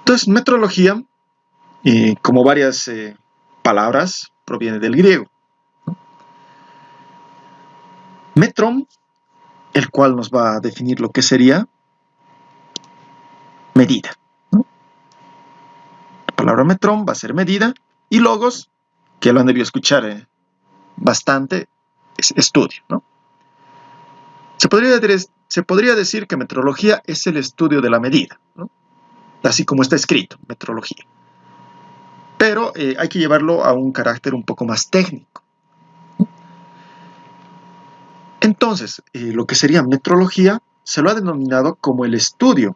Entonces, metrología, como varias palabras, proviene del griego. Metron, el cual nos va a definir lo que sería medida, ¿no? La palabra metrón va a ser medida, y logos, que lo han debido escuchar bastante, es estudio, ¿no? Se podría decir que metrología es el estudio de la medida, ¿no? Así como está escrito, metrología. Pero hay que llevarlo a un carácter un poco más técnico. Entonces, lo que sería metrología se lo ha denominado como el estudio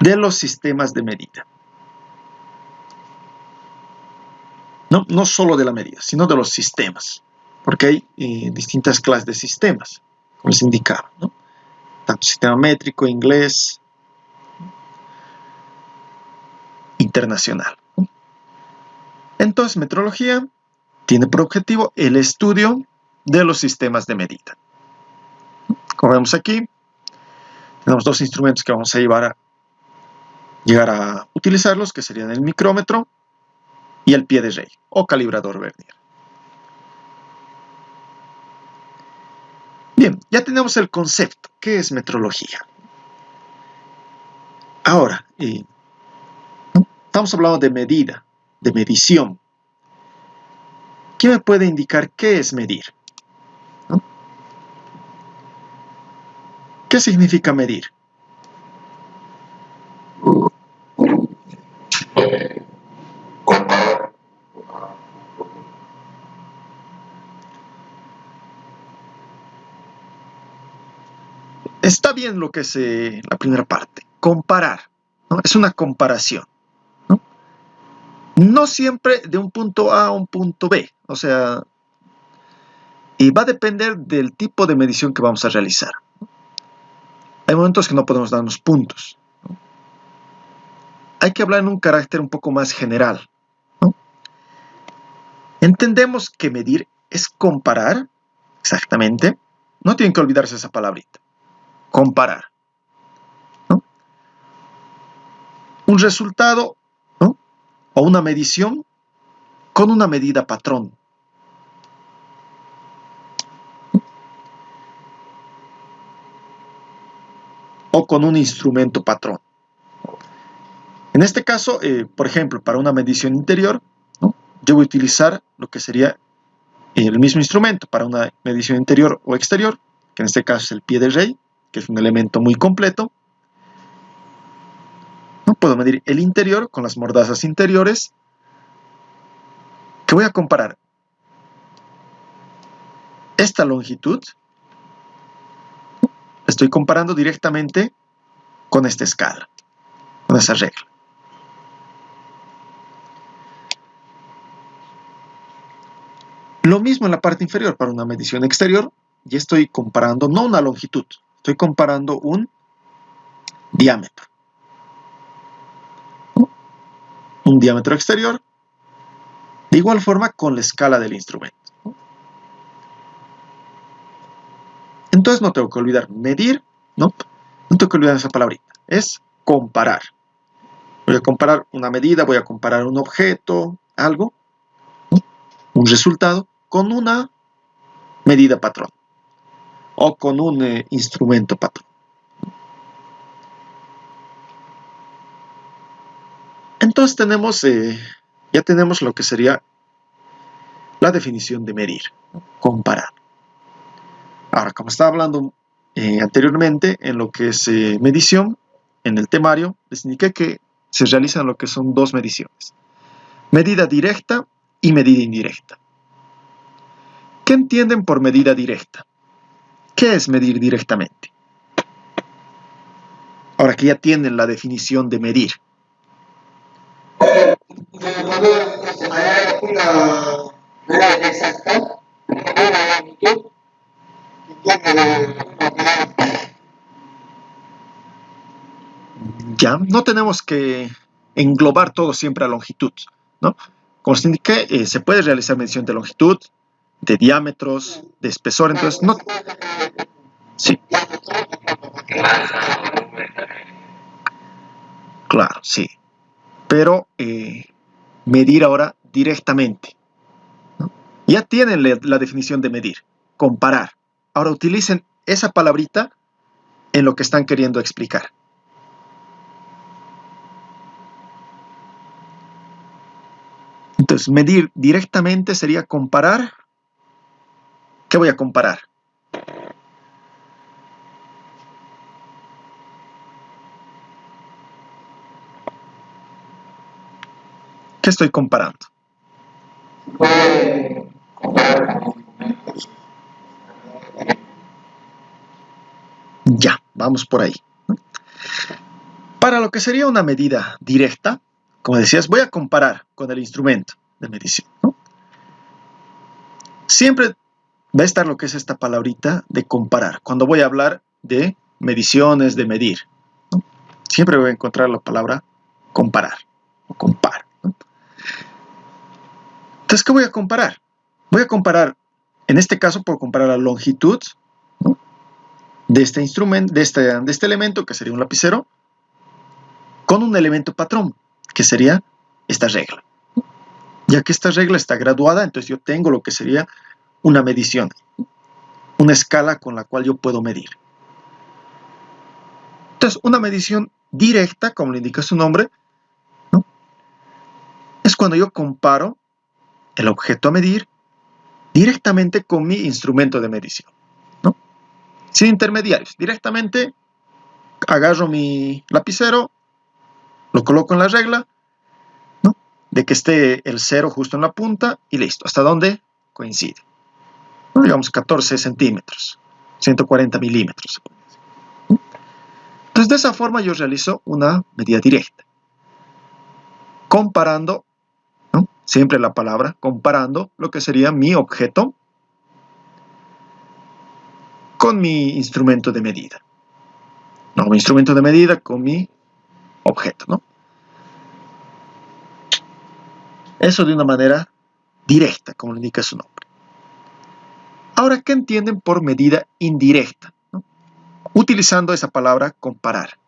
de los sistemas de medida. No solo de la medida, sino de los sistemas, porque hay distintas clases de sistemas, como les indicaba, ¿no? Tanto sistema métrico, inglés, internacional, ¿no? Entonces, metrología tiene por objetivo el estudio de los sistemas de medida. Como vemos aquí, tenemos dos instrumentos que vamos a llegar a utilizarlos, que serían el micrómetro y el pie de rey, o calibrador vernier. Bien, ya tenemos el concepto. ¿Qué es metrología? Ahora, estamos hablando de medida, de medición. ¿Quién me puede indicar qué es medir? ¿No? ¿Qué significa medir? Está bien lo que es la primera parte, comparar, ¿no? Es una comparación, ¿no? No siempre de un punto A a un punto B, o sea, y va a depender del tipo de medición que vamos a realizar. Hay momentos que no podemos darnos puntos, ¿no? Hay que hablar en un carácter un poco más general, ¿no? Entendemos que medir es comparar, exactamente, no tienen que olvidarse esa palabrita, comparar, ¿no? Un resultado, ¿no? O una medición con una medida patrón. O con un instrumento patrón. En este caso, por ejemplo, para una medición interior, ¿no? Yo voy a utilizar lo que sería el mismo instrumento para una medición interior o exterior, que en este caso es el pie de rey, que es un elemento muy completo. ¿No? Puedo medir el interior con las mordazas interiores, que voy a comparar esta longitud, estoy comparando directamente con esta escala, con esa regla. Lo mismo en la parte inferior para una medición exterior, y estoy comparando no una longitud, estoy comparando un diámetro. Un diámetro exterior, de igual forma con la escala del instrumento. Entonces no tengo que olvidar medir, no tengo que olvidar esa palabrita, es comparar. Voy a comparar una medida, voy a comparar un objeto, algo, ¿no? Un resultado, con una medida patrón o con un instrumento patrón. Entonces ya tenemos lo que sería la definición de medir, ¿no? Comparar. Ahora, como estaba hablando anteriormente en lo que es medición, en el temario les indiqué que se realizan lo que son dos mediciones: medida directa y medida indirecta. ¿Qué entienden por medida directa? ¿Qué es medir directamente? Ahora que ya tienen la definición de medir. Ya, no tenemos que englobar todo siempre a longitud, ¿no? Como les indiqué, se puede realizar medición de longitud, de diámetros, de espesor, entonces no... Sí. sí, pero medir ahora directamente, ¿no? Ya tienen la definición de medir, comparar. Ahora utilicen esa palabrita en lo que están queriendo explicar. Entonces, medir directamente sería comparar. ¿Qué voy a comparar? ¿Qué estoy comparando? Ya, vamos por ahí. Para lo que sería una medida directa, como decías, voy a comparar con el instrumento de medición, ¿no? Siempre va a estar lo que es esta palabrita de comparar. Cuando voy a hablar de mediciones, de medir, ¿no? Siempre voy a encontrar la palabra comparar o compar, ¿no? Entonces, ¿qué voy a comparar? Voy a comparar, en este caso, por comparar la longitud, ¿no?, de este instrumento, de este elemento, que sería un lapicero, con un elemento patrón, que sería esta regla. Ya que esta regla está graduada, entonces yo tengo lo que sería una medición, una escala con la cual yo puedo medir. Entonces, una medición directa, como le indica su nombre, ¿no?, es cuando yo comparo el objeto a medir directamente con mi instrumento de medición, ¿no?, sin intermediarios. Directamente agarro mi lapicero, lo coloco en la regla, ¿no?, de que esté el 0 justo en la punta y listo. ¿Hasta dónde coincide? ¿No? Digamos 14 centímetros, 140 milímetros. Entonces, de esa forma yo realizo una medida directa, comparando, ¿no?, siempre la palabra, comparando lo que sería mi objeto con mi instrumento de medida. No, mi instrumento de medida con mi objeto, ¿no? Eso de una manera directa, como le indica su nombre. Ahora, ¿qué entienden por medida indirecta, ¿no?, utilizando esa palabra comparar?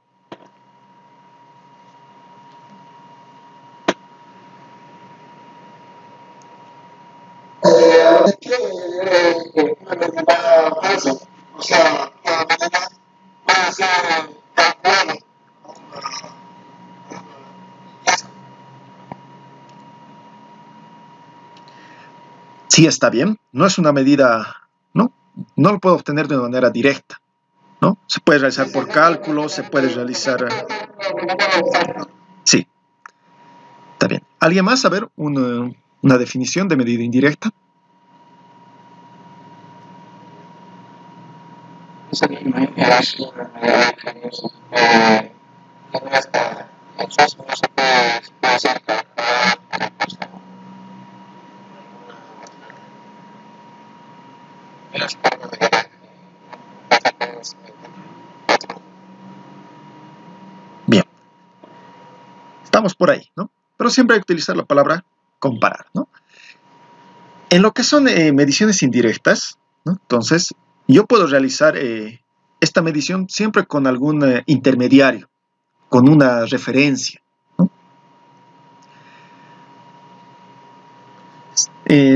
Sí, está bien, no es una medida, ¿no? No lo puedo obtener de una manera directa, ¿no? Se puede realizar por cálculo, se puede realizar... Sí, está bien. ¿Alguien más? A ver, una definición de medida indirecta. Bien, estamos por ahí, ¿no? Pero siempre hay que utilizar la palabra comparar, ¿no? En lo que son mediciones indirectas, ¿no?, entonces, yo puedo realizar esta medición siempre con algún intermediario, con una referencia, ¿no?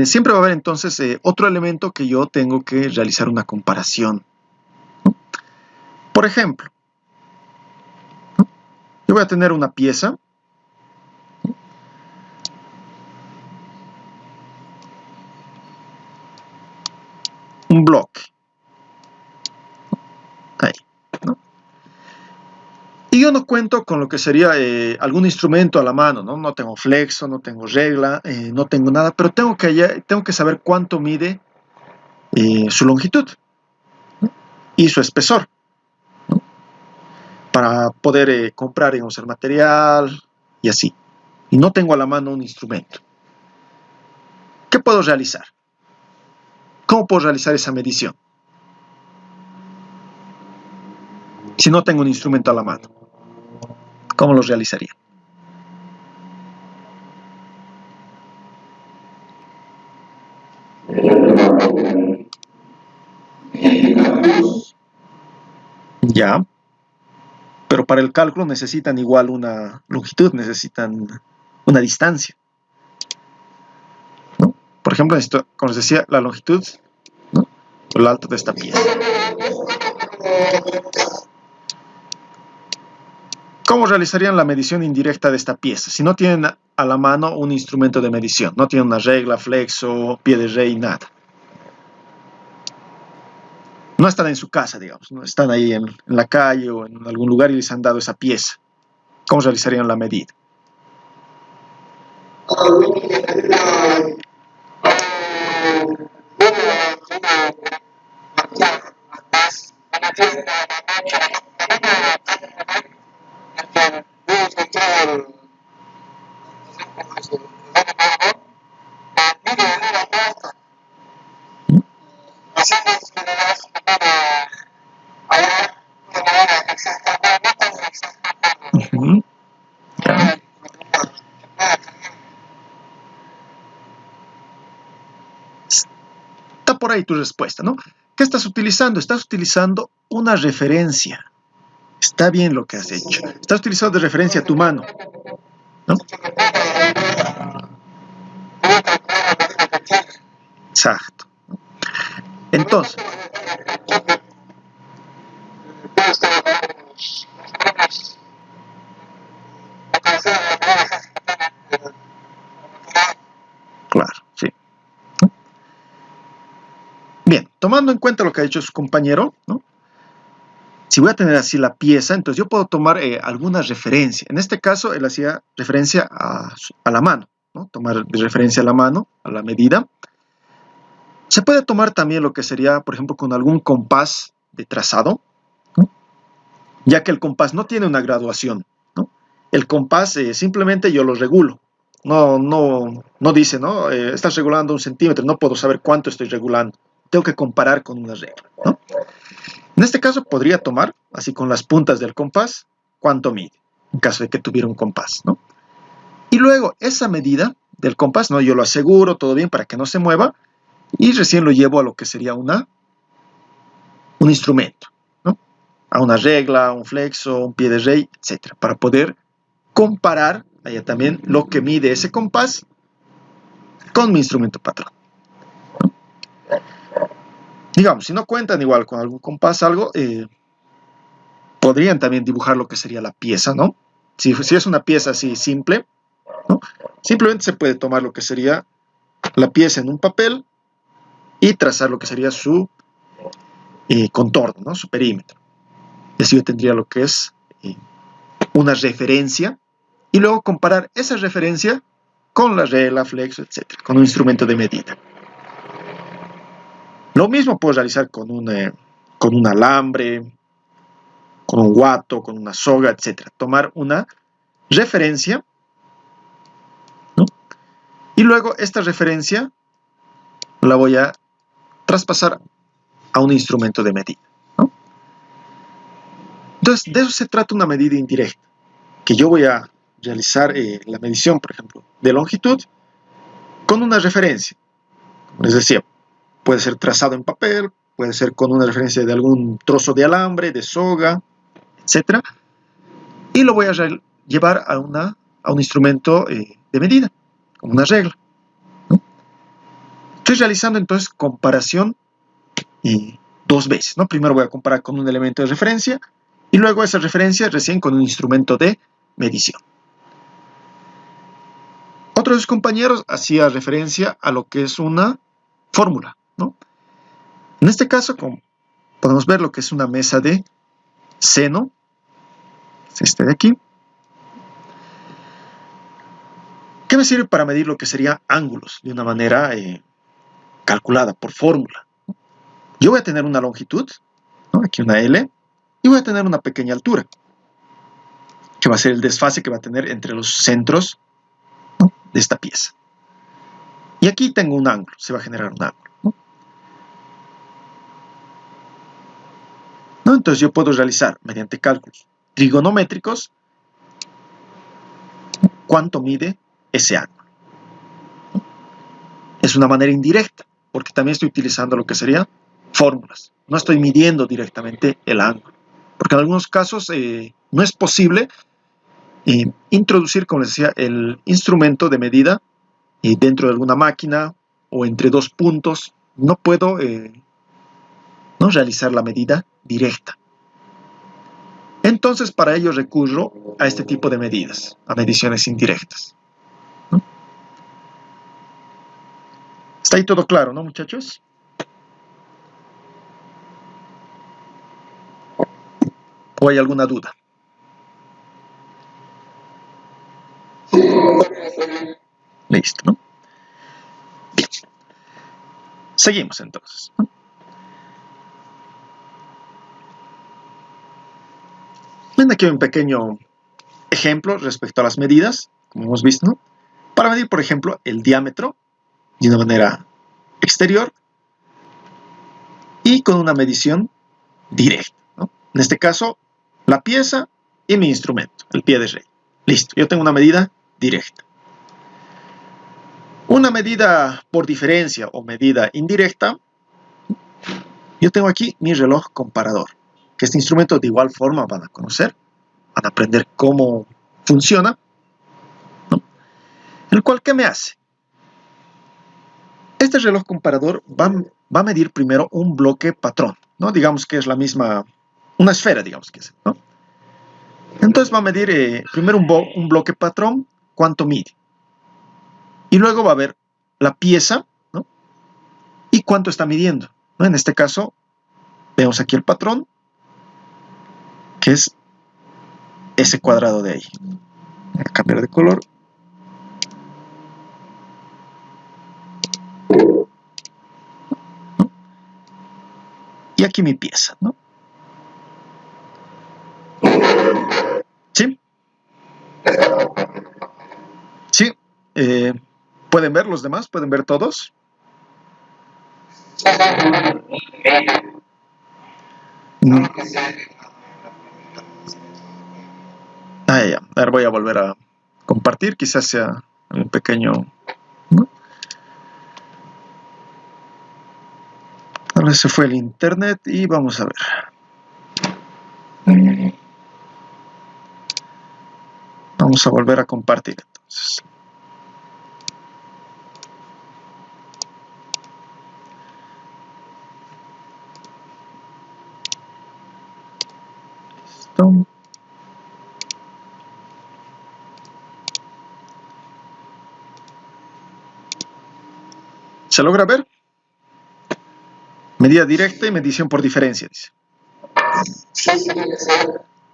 Siempre va a haber entonces otro elemento que yo tengo que realizar una comparación, ¿no? Por ejemplo, ¿no?, yo voy a tener una pieza, un bloque, ahí, ¿no?, y yo no cuento con lo que sería algún instrumento a la mano, ¿no? No tengo flexo, no tengo regla, no tengo nada, pero tengo que saber cuánto mide su longitud, ¿no?, y su espesor, ¿no?, para poder comprar, digamos, el material y así. Y no tengo a la mano un instrumento. ¿Qué puedo realizar? ¿Cómo puedo realizar esa medición si no tengo un instrumento a la mano? ¿Cómo lo realizaría? Ya, Pero para el cálculo necesitan igual una longitud, necesitan una distancia, ¿no? Por ejemplo, esto, como les decía, la longitud, ¿no? El alto de esta pieza. ¿Cómo realizarían la medición indirecta de esta pieza? Si no tienen a la mano un instrumento de medición, no tienen una regla, flexo, pie de rey, nada. No están en su casa, digamos, no están ahí en la calle o en algún lugar y les han dado esa pieza. ¿Cómo realizarían la medida? Uh-huh. Está por ahí tu respuesta, ¿no? ¿Qué estás utilizando? Estás utilizando una referencia. Está bien lo que has hecho. Estás utilizando de referencia tu mano, ¿no? Exacto. Entonces, claro, sí. Bien, tomando en cuenta lo que ha dicho su compañero, ¿no? Si voy a tener así la pieza, entonces yo puedo tomar alguna referencia. En este caso, él hacía referencia a la mano, ¿no? Tomar de referencia a la mano, a la medida. Se puede tomar también lo que sería, por ejemplo, con algún compás de trazado, ¿no? Ya que el compás no tiene una graduación, ¿no? El compás simplemente yo lo regulo. No dice, ¿no? Estás regulando 1 centímetro, no puedo saber cuánto estoy regulando. Tengo que comparar con una regla, ¿no? En este caso podría tomar, así con las puntas del compás, cuánto mide, en caso de que tuviera un compás, ¿no? Y luego esa medida del compás, ¿no? Yo lo aseguro, todo bien, para que no se mueva, y recién lo llevo a lo que sería un instrumento, ¿no? A una regla, un flexo, un pie de rey, etc. Para poder comparar allá también lo que mide ese compás con mi instrumento patrón, ¿no? Digamos, si no cuentan igual con algún compás, algo, podrían también dibujar lo que sería la pieza, ¿no? Si es una pieza así simple, ¿no? Simplemente se puede tomar lo que sería la pieza en un papel y trazar lo que sería su contorno, ¿no? Su perímetro. Y así yo tendría lo que es una referencia y luego comparar esa referencia con la regla, flexo, etc., con un instrumento de medida. Lo mismo puedo realizar con un alambre, con un guato, con una soga, etc. Tomar una referencia, ¿no? Y luego esta referencia la voy a traspasar a un instrumento de medida, ¿no? Entonces, de eso se trata una medida indirecta, que yo voy a realizar la medición, por ejemplo, de longitud con una referencia. Como les decía, puede ser trazado en papel, puede ser con una referencia de algún trozo de alambre, de soga, etc. Y lo voy a llevar a un instrumento de medida, como una regla, ¿no? Estoy realizando entonces comparación 2 veces, ¿no? Primero voy a comparar con un elemento de referencia y luego esa referencia recién con un instrumento de medición. Otro de sus compañeros hacía referencia a lo que es una fórmula, ¿no? En este caso, como podemos ver lo que es una mesa de seno, es este de aquí, que me sirve para medir lo que serían ángulos de una manera calculada por fórmula. Yo voy a tener una longitud, ¿no? Aquí una L, y voy a tener una pequeña altura, que va a ser el desfase que va a tener entre los centros, ¿no? De esta pieza. Y aquí tengo un ángulo, se va a generar un ángulo, ¿no? Entonces yo puedo realizar, mediante cálculos trigonométricos, cuánto mide ese ángulo. Es una manera indirecta, porque también estoy utilizando lo que serían fórmulas. No estoy midiendo directamente el ángulo, porque en algunos casos No es posible introducir, como les decía, el instrumento de medida dentro de alguna máquina o entre dos puntos. No puedo no realizar la medida directa. Entonces, para ello recurro a este tipo de medidas, a mediciones indirectas. ¿No? ¿Está ahí todo claro, no, muchachos? ¿O hay alguna duda? Listo, ¿no? Bien. Seguimos entonces. Ven aquí un pequeño ejemplo respecto a las medidas, como hemos visto, ¿no? Para medir, por ejemplo, el diámetro de una manera exterior y con una medición directa, ¿no? En este caso, la pieza y mi instrumento, el pie de rey. Listo, yo tengo una medida directa. Una medida por diferencia o medida indirecta, yo tengo aquí mi reloj comparador, que este instrumento de igual forma van a conocer, van a aprender cómo funciona, ¿no? El cual, ¿qué me hace? Este reloj comparador va a medir primero un bloque patrón, ¿no? Digamos que es la misma, una esfera, digamos que es, ¿no? Entonces va a medir primero un bloque patrón, cuánto mide. Y luego va a ver la pieza, ¿no? Y cuánto está midiendo, ¿no? En este caso, vemos aquí el patrón, que es ese cuadrado de ahí. Voy a cambiar de color. ¿No? Y aquí mi pieza, ¿no? ¿Sí? ¿Sí? ¿Pueden ver los demás? ¿Pueden ver todos? Ya. A ver, voy a volver a compartir, quizás sea un pequeño, ¿no? Tal vez se fue el internet y vamos a ver. Vamos a volver a compartir entonces. Listo. ¿Se logra ver? Medida directa y medición por diferencia, dice.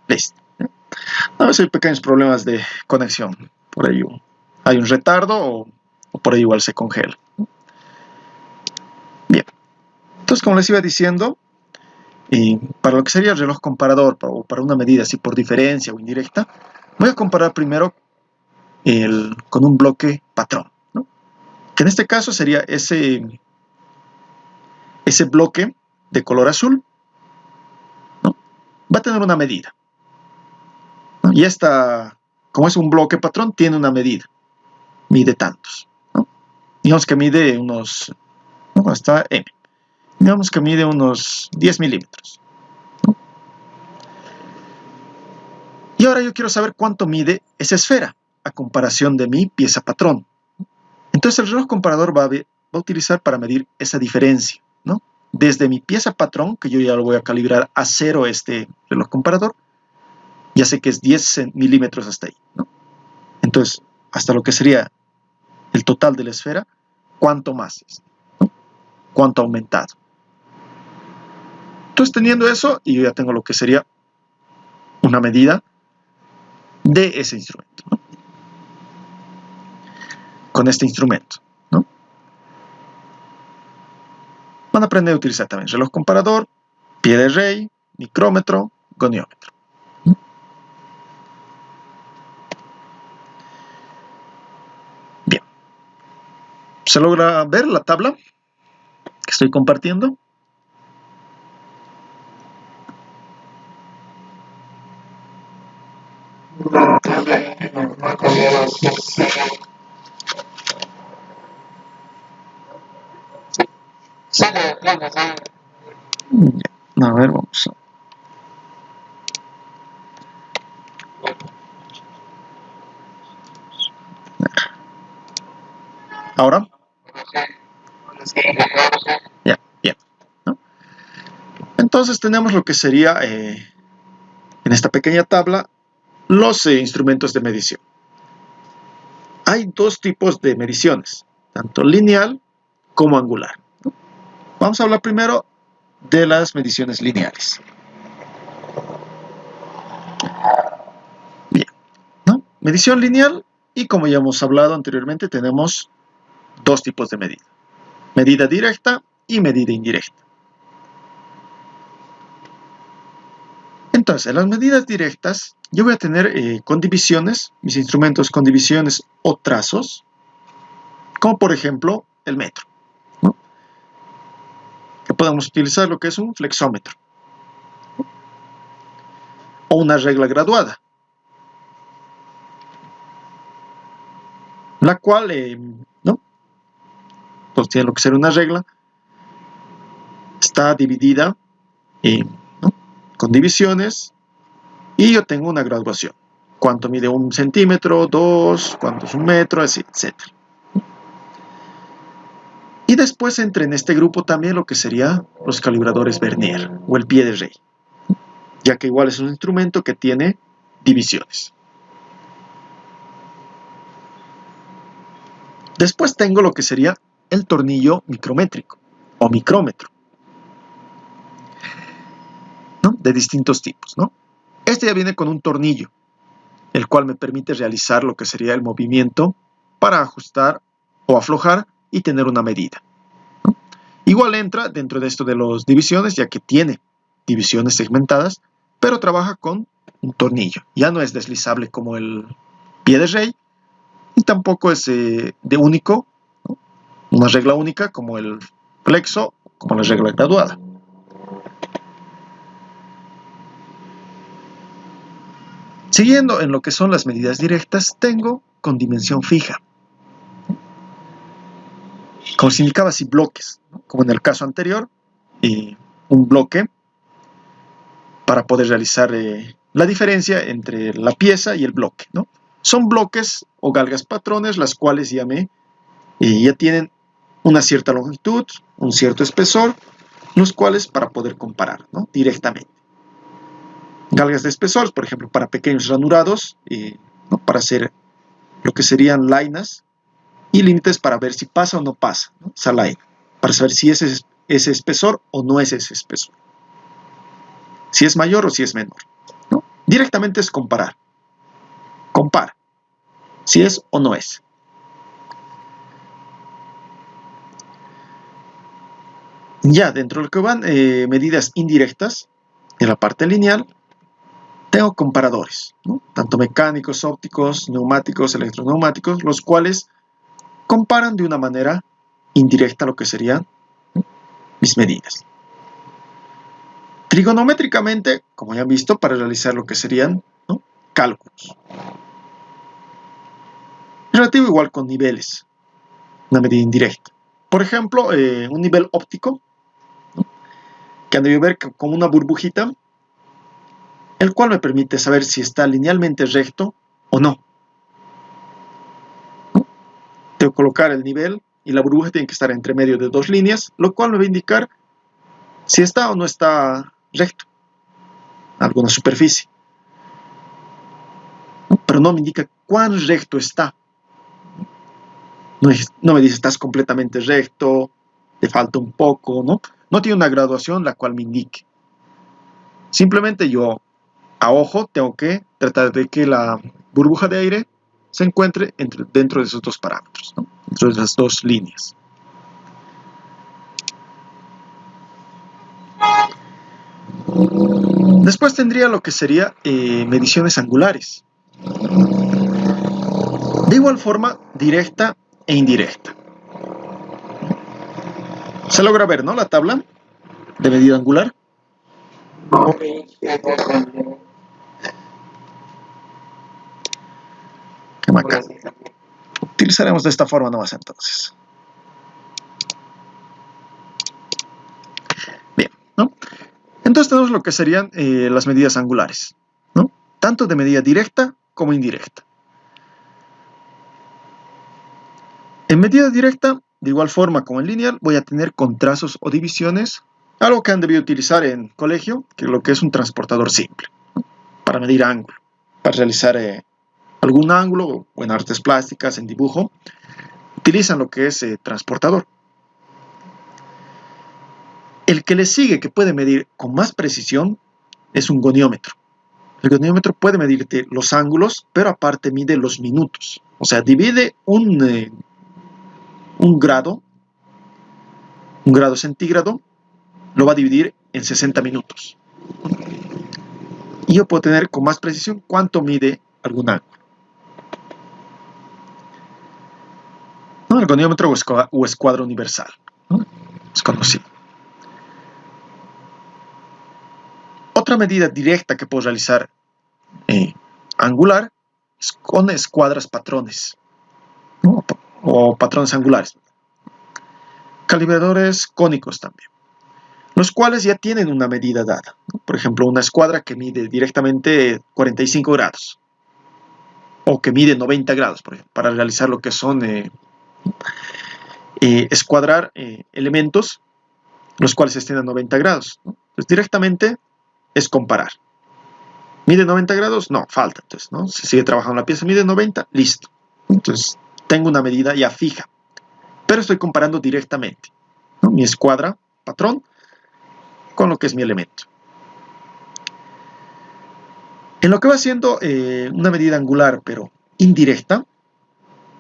Listo. A veces hay pequeños problemas de conexión. Por ello hay un retardo o por ahí igual se congela. Bien. Entonces, como les iba diciendo, para lo que sería el reloj comparador o para una medida así por diferencia o indirecta, voy a comparar primero con un bloque patrón, ¿no? Que en este caso sería ese bloque de color azul, ¿no? Va a tener una medida, ¿no? Y esta, como es un bloque patrón, tiene una medida, mide tantos, ¿no? Digamos que mide unos, ¿no? Hasta M, digamos que mide unos 10 milímetros, ¿no? Y ahora yo quiero saber cuánto mide esa esfera a comparación de mi pieza patrón. Entonces el reloj comparador va a utilizar para medir esa diferencia, ¿no? Desde mi pieza patrón, que yo ya lo voy a calibrar a 0 este reloj comparador, ya sé que es 10 milímetros hasta ahí, ¿no? Entonces, hasta lo que sería el total de la esfera, ¿cuánto más es? ¿No? ¿Cuánto ha aumentado? Entonces, teniendo eso, y yo ya tengo lo que sería una medida de ese instrumento, ¿no? Con este instrumento, ¿no? Van a aprender a utilizar también reloj comparador, pie de rey, micrómetro, goniómetro. Bien. ¿Se logra ver la tabla que estoy compartiendo? A ver, vamos a... ¿Ahora? Ya, bien, ¿no? Entonces tenemos lo que sería, en esta pequeña tabla, los instrumentos de medición. Hay dos tipos de mediciones, tanto lineal como angular, ¿no? Vamos a hablar primero de las mediciones lineales. Bien, ¿no? Medición lineal, y como ya hemos hablado anteriormente, tenemos dos tipos de medida. Medida directa y medida indirecta. Entonces, en las medidas directas, yo voy a tener con divisiones, mis instrumentos con divisiones o trazos, como por ejemplo el metro, ¿no? Que podemos utilizar lo que es un flexómetro, ¿no? O una regla graduada, la cual, ¿no? Pues tiene lo que ser una regla, está dividida ¿no? con divisiones, y yo tengo una graduación. Cuánto mide 1 centímetro, 2, cuánto es 1 metro, así, etc. Y después entra en este grupo también lo que serían los calibradores Vernier o el pie de rey, ya que igual es un instrumento que tiene divisiones. Después tengo lo que sería el tornillo micrométrico o micrómetro, ¿no? De distintos tipos, ¿no? Este ya viene con un tornillo, el cual me permite realizar lo que sería el movimiento para ajustar o aflojar y tener una medida, ¿no? Igual entra dentro de esto de las divisiones, ya que tiene divisiones segmentadas, pero trabaja con un tornillo. Ya no es deslizable como el pie de rey, y tampoco es de único, ¿no? Una regla única como el flexo, como la regla graduada. Siguiendo en lo que son las medidas directas, tengo con dimensión fija, como se indicaba así, bloques, ¿no? Como en el caso anterior, un bloque para poder realizar la diferencia entre la pieza y el bloque, ¿no? Son bloques o galgas patrones, las cuales ya tienen una cierta longitud, un cierto espesor, los cuales para poder comparar, ¿no? Directamente. Galgas de espesores, por ejemplo, para pequeños ranurados, ¿no? Para hacer lo que serían lainas, y límites para ver si pasa o no pasa, ¿no? Esa laina, para saber si es ese espesor o no es ese espesor, si es mayor o si es menor, ¿no? Directamente es comparar. Compara si es o no es. Ya dentro de lo que van medidas indirectas, en la parte lineal, tengo comparadores, ¿no? Tanto mecánicos, ópticos, neumáticos, electroneumáticos, los cuales comparan de una manera indirecta lo que serían, ¿no? Mis medidas. Trigonométricamente, como ya han visto, para realizar lo que serían, ¿no? Cálculos. Relativo igual con niveles, una medida indirecta. Por ejemplo, un nivel óptico, ¿no? Que han de ver como una burbujita, el cual me permite saber si está linealmente recto o no. Tengo que colocar el nivel y la burbuja tiene que estar entre medio de dos líneas, lo cual me va a indicar si está o no está recto alguna superficie, pero no me indica cuán recto está. No me dice estás completamente recto, te falta un poco, ¿no? No tiene una graduación la cual me indique. Simplemente yo a ojo tengo que tratar de que la burbuja de aire se encuentre dentro de esos dos parámetros, ¿no? Dentro de esas dos líneas. Después tendría lo que sería mediciones angulares. De igual forma, directa e indirecta. Se logra ver, ¿no? La tabla de medida angular. Qué bacán. Utilizaremos de esta forma nomás entonces. Bien, ¿no? Entonces tenemos lo que serían las medidas angulares, ¿no? Tanto de medida directa como indirecta. En medida directa, de igual forma como en lineal, voy a tener con trazos o divisiones, algo que han debido utilizar en colegio, que es lo que es un transportador simple, para medir ángulo, para realizar algún ángulo, o en artes plásticas, en dibujo, utilizan lo que es transportador. El que le sigue, que puede medir con más precisión, es un goniómetro. El goniómetro puede medirte los ángulos, pero aparte mide los minutos. O sea, divide un grado centígrado, lo va a dividir en 60 minutos. Y yo puedo tener con más precisión cuánto mide algún ángulo. ¿No? El goniómetro o escuadra universal, ¿no? Es conocido. Otra medida directa que puedo realizar angular es con escuadras patrones, ¿no? O patrones angulares. Calibradores cónicos también, los cuales ya tienen una medida dada, ¿no? Por ejemplo, una escuadra que mide directamente 45 grados o que mide 90 grados, por ejemplo, para realizar lo que son escuadrar elementos los cuales estén a 90 grados, ¿no? Entonces, directamente es comparar. ¿Mide 90 grados? No, falta. Entonces, ¿no? Se sigue trabajando la pieza, mide 90, listo. Entonces, tengo una medida ya fija, pero estoy comparando directamente, ¿no? Mi escuadra, patrón, con lo que es mi elemento. En lo que va siendo una medida angular, pero indirecta,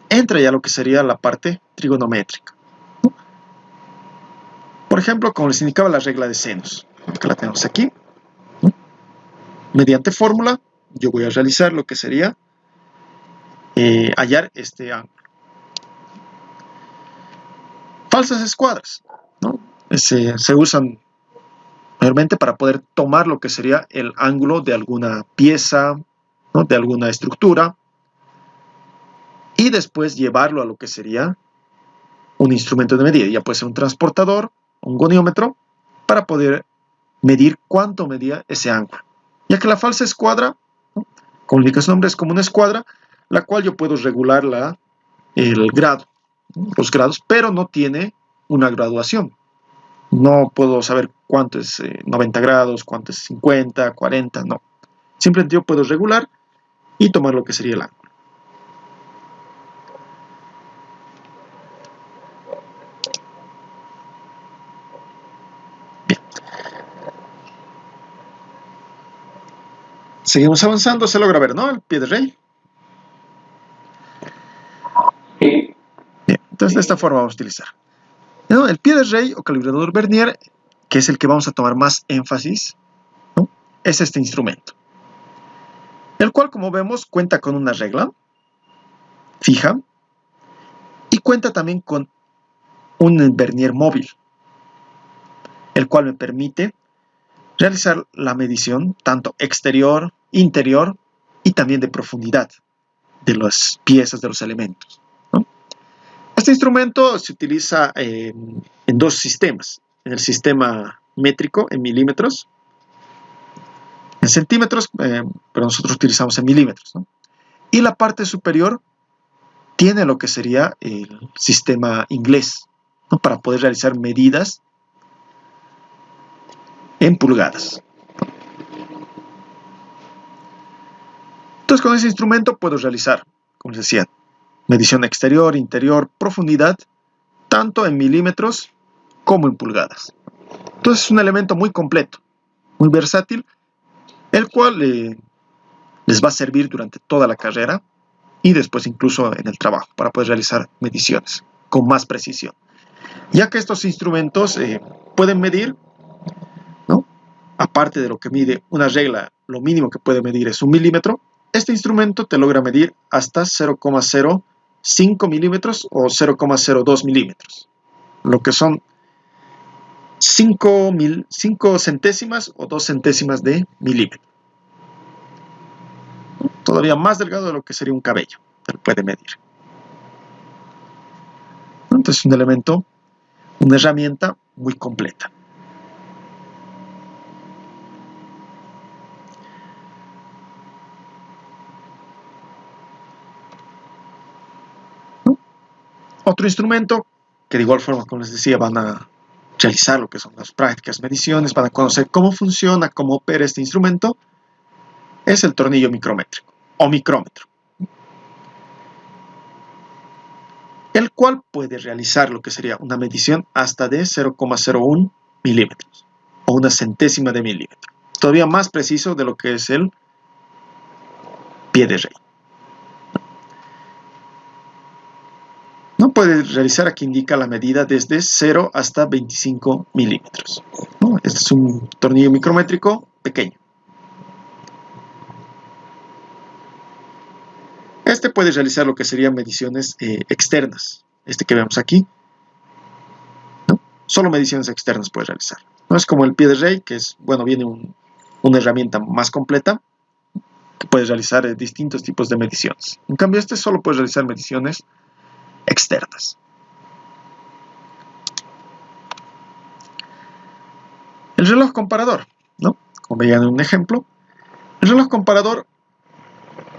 entra ya lo que sería la parte trigonométrica. Por ejemplo, como les indicaba la regla de senos, que la tenemos aquí. Mediante fórmula, yo voy a realizar lo que sería hallar este ángulo. Falsas escuadras, ¿no? Se usan mayormente para poder tomar lo que sería el ángulo de alguna pieza, ¿no? De alguna estructura, y después llevarlo a lo que sería un instrumento de medida. Ya puede ser un transportador, un goniómetro, para poder medir cuánto medía ese ángulo. Ya que la falsa escuadra, ¿no? Como indica su nombre, es como una escuadra, la cual yo puedo regular el grado, los grados, pero no tiene una graduación. No puedo saber cuánto es 90 grados, cuánto es 50, 40, no. Simplemente yo puedo regular y tomar lo que sería el ángulo. Bien. Seguimos avanzando, se logra ver, ¿no? El pie de rey. Bien, entonces de esta forma vamos a utilizar, ¿no? El pie de rey o calibrador vernier, que es el que vamos a tomar más énfasis, ¿no? Es este instrumento, el cual, como vemos, cuenta con una regla fija y cuenta también con un vernier móvil, el cual me permite realizar la medición tanto exterior, interior y también de profundidad de las piezas, de los elementos, ¿no? Este instrumento se utiliza en dos sistemas: en el sistema métrico en milímetros, en centímetros, pero nosotros utilizamos en milímetros, ¿no? Y la parte superior tiene lo que sería el sistema inglés, ¿no? Para poder realizar medidas en pulgadas. Entonces, con ese instrumento puedo realizar, como les decía, medición exterior, interior, profundidad, tanto en milímetros como en pulgadas. Entonces es un elemento muy completo, muy versátil, el cual les va a servir durante toda la carrera y después incluso en el trabajo para poder realizar mediciones con más precisión. Ya que estos instrumentos pueden medir, ¿no? Aparte de lo que mide una regla, lo mínimo que puede medir es 1 milímetro. Este instrumento te logra medir hasta 0,05 milímetros o 0,02 milímetros, lo que son 5 centésimas o 2 centésimas de milímetro. Todavía más delgado de lo que sería un cabello, te lo puede medir. Entonces es un elemento, una herramienta muy completa. Otro instrumento que de igual forma, como les decía, van a realizar lo que son las prácticas mediciones, van a conocer cómo funciona, cómo opera este instrumento, es el tornillo micrométrico o micrómetro, el cual puede realizar lo que sería una medición hasta de 0,01 milímetros o una centésima de milímetro, todavía más preciso de lo que es el pie de rey. No puede realizar, aquí indica la medida desde 0 hasta 25 milímetros. ¿No? Este es un tornillo micrométrico pequeño. Este puede realizar lo que serían mediciones externas. Este que vemos aquí, ¿no? Solo mediciones externas puede realizar. No es como el pie de rey, que es, bueno, viene una herramienta más completa, que puede realizar distintos tipos de mediciones. En cambio, este solo puede realizar mediciones externas. El reloj comparador, ¿no? Como veían en un ejemplo, el reloj comparador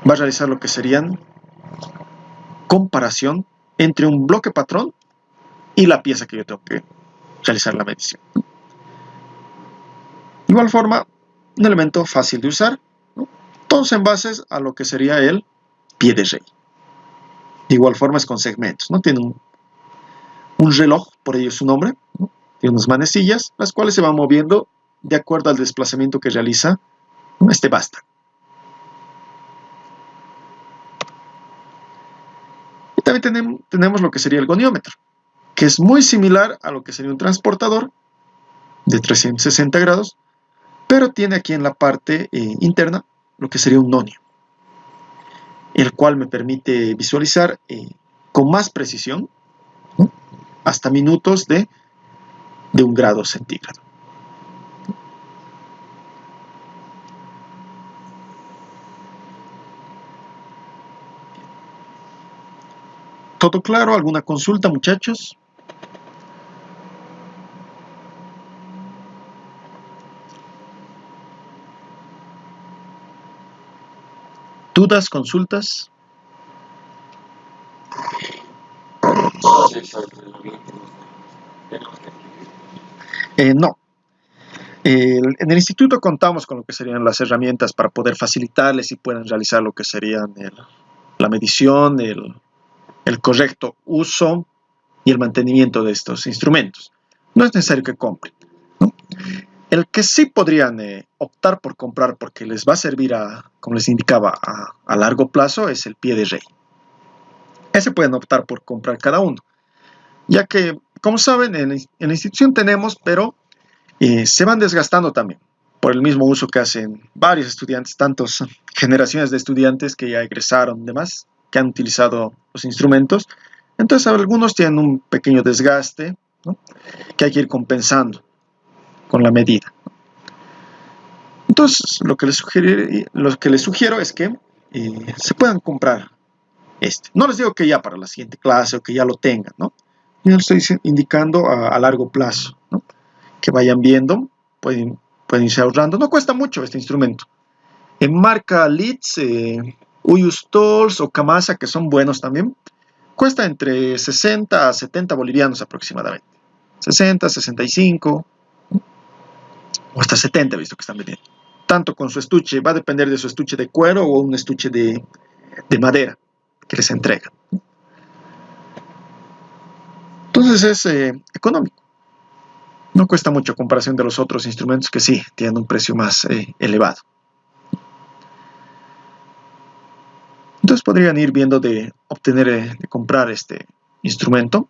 va a realizar lo que serían comparación entre un bloque patrón y la pieza que yo tengo que realizar la medición. De igual forma, un elemento fácil de usar, ¿no? Todos en base a lo que sería el pie de rey. De igual forma es con segmentos, ¿no? Tiene un reloj, por ello su nombre, ¿no? Tiene unas manecillas, las cuales se van moviendo de acuerdo al desplazamiento que realiza, ¿no? Este vástago. Y también tenemos lo que sería el goniómetro, que es muy similar a lo que sería un transportador de 360 grados, pero tiene aquí en la parte interna lo que sería un nonio, el cual me permite visualizar con más precisión, ¿no? Hasta minutos de 1 grado centígrado. ¿Todo claro? ¿Alguna consulta, muchachos? ¿Dudas, consultas? No. En el instituto contamos con lo que serían las herramientas para poder facilitarles y puedan realizar lo que serían la medición, el correcto uso y el mantenimiento de estos instrumentos. No es necesario que compren, ¿no? El que sí podrían optar por comprar porque les va a servir, como les indicaba, a largo plazo es el pie de rey. Ese pueden optar por comprar cada uno, ya que, como saben, en la institución tenemos, pero se van desgastando también por el mismo uso que hacen varios estudiantes, tantas generaciones de estudiantes que ya egresaron, demás, que han utilizado los instrumentos. Entonces, algunos tienen un pequeño desgaste, ¿no? Que hay que ir compensando con la medida. Entonces, lo que les sugiero es que se puedan comprar este. No les digo que ya para la siguiente clase o que ya lo tengan, ¿no? Yo les estoy indicando a largo plazo, ¿no? Que vayan viendo, pueden irse ahorrando. No cuesta mucho este instrumento. En marca Leeds, Uyus Tools o Kamasa, que son buenos también, cuesta entre 60 a 70 bolivianos aproximadamente. 60, 65 o hasta 70 he visto que están vendiendo. Tanto con su estuche, va a depender de su estuche de cuero o un estuche de madera que les entregan. Entonces es económico. No cuesta mucho a comparación de los otros instrumentos que sí tienen un precio más elevado. Entonces podrían ir viendo de obtener, de comprar este instrumento.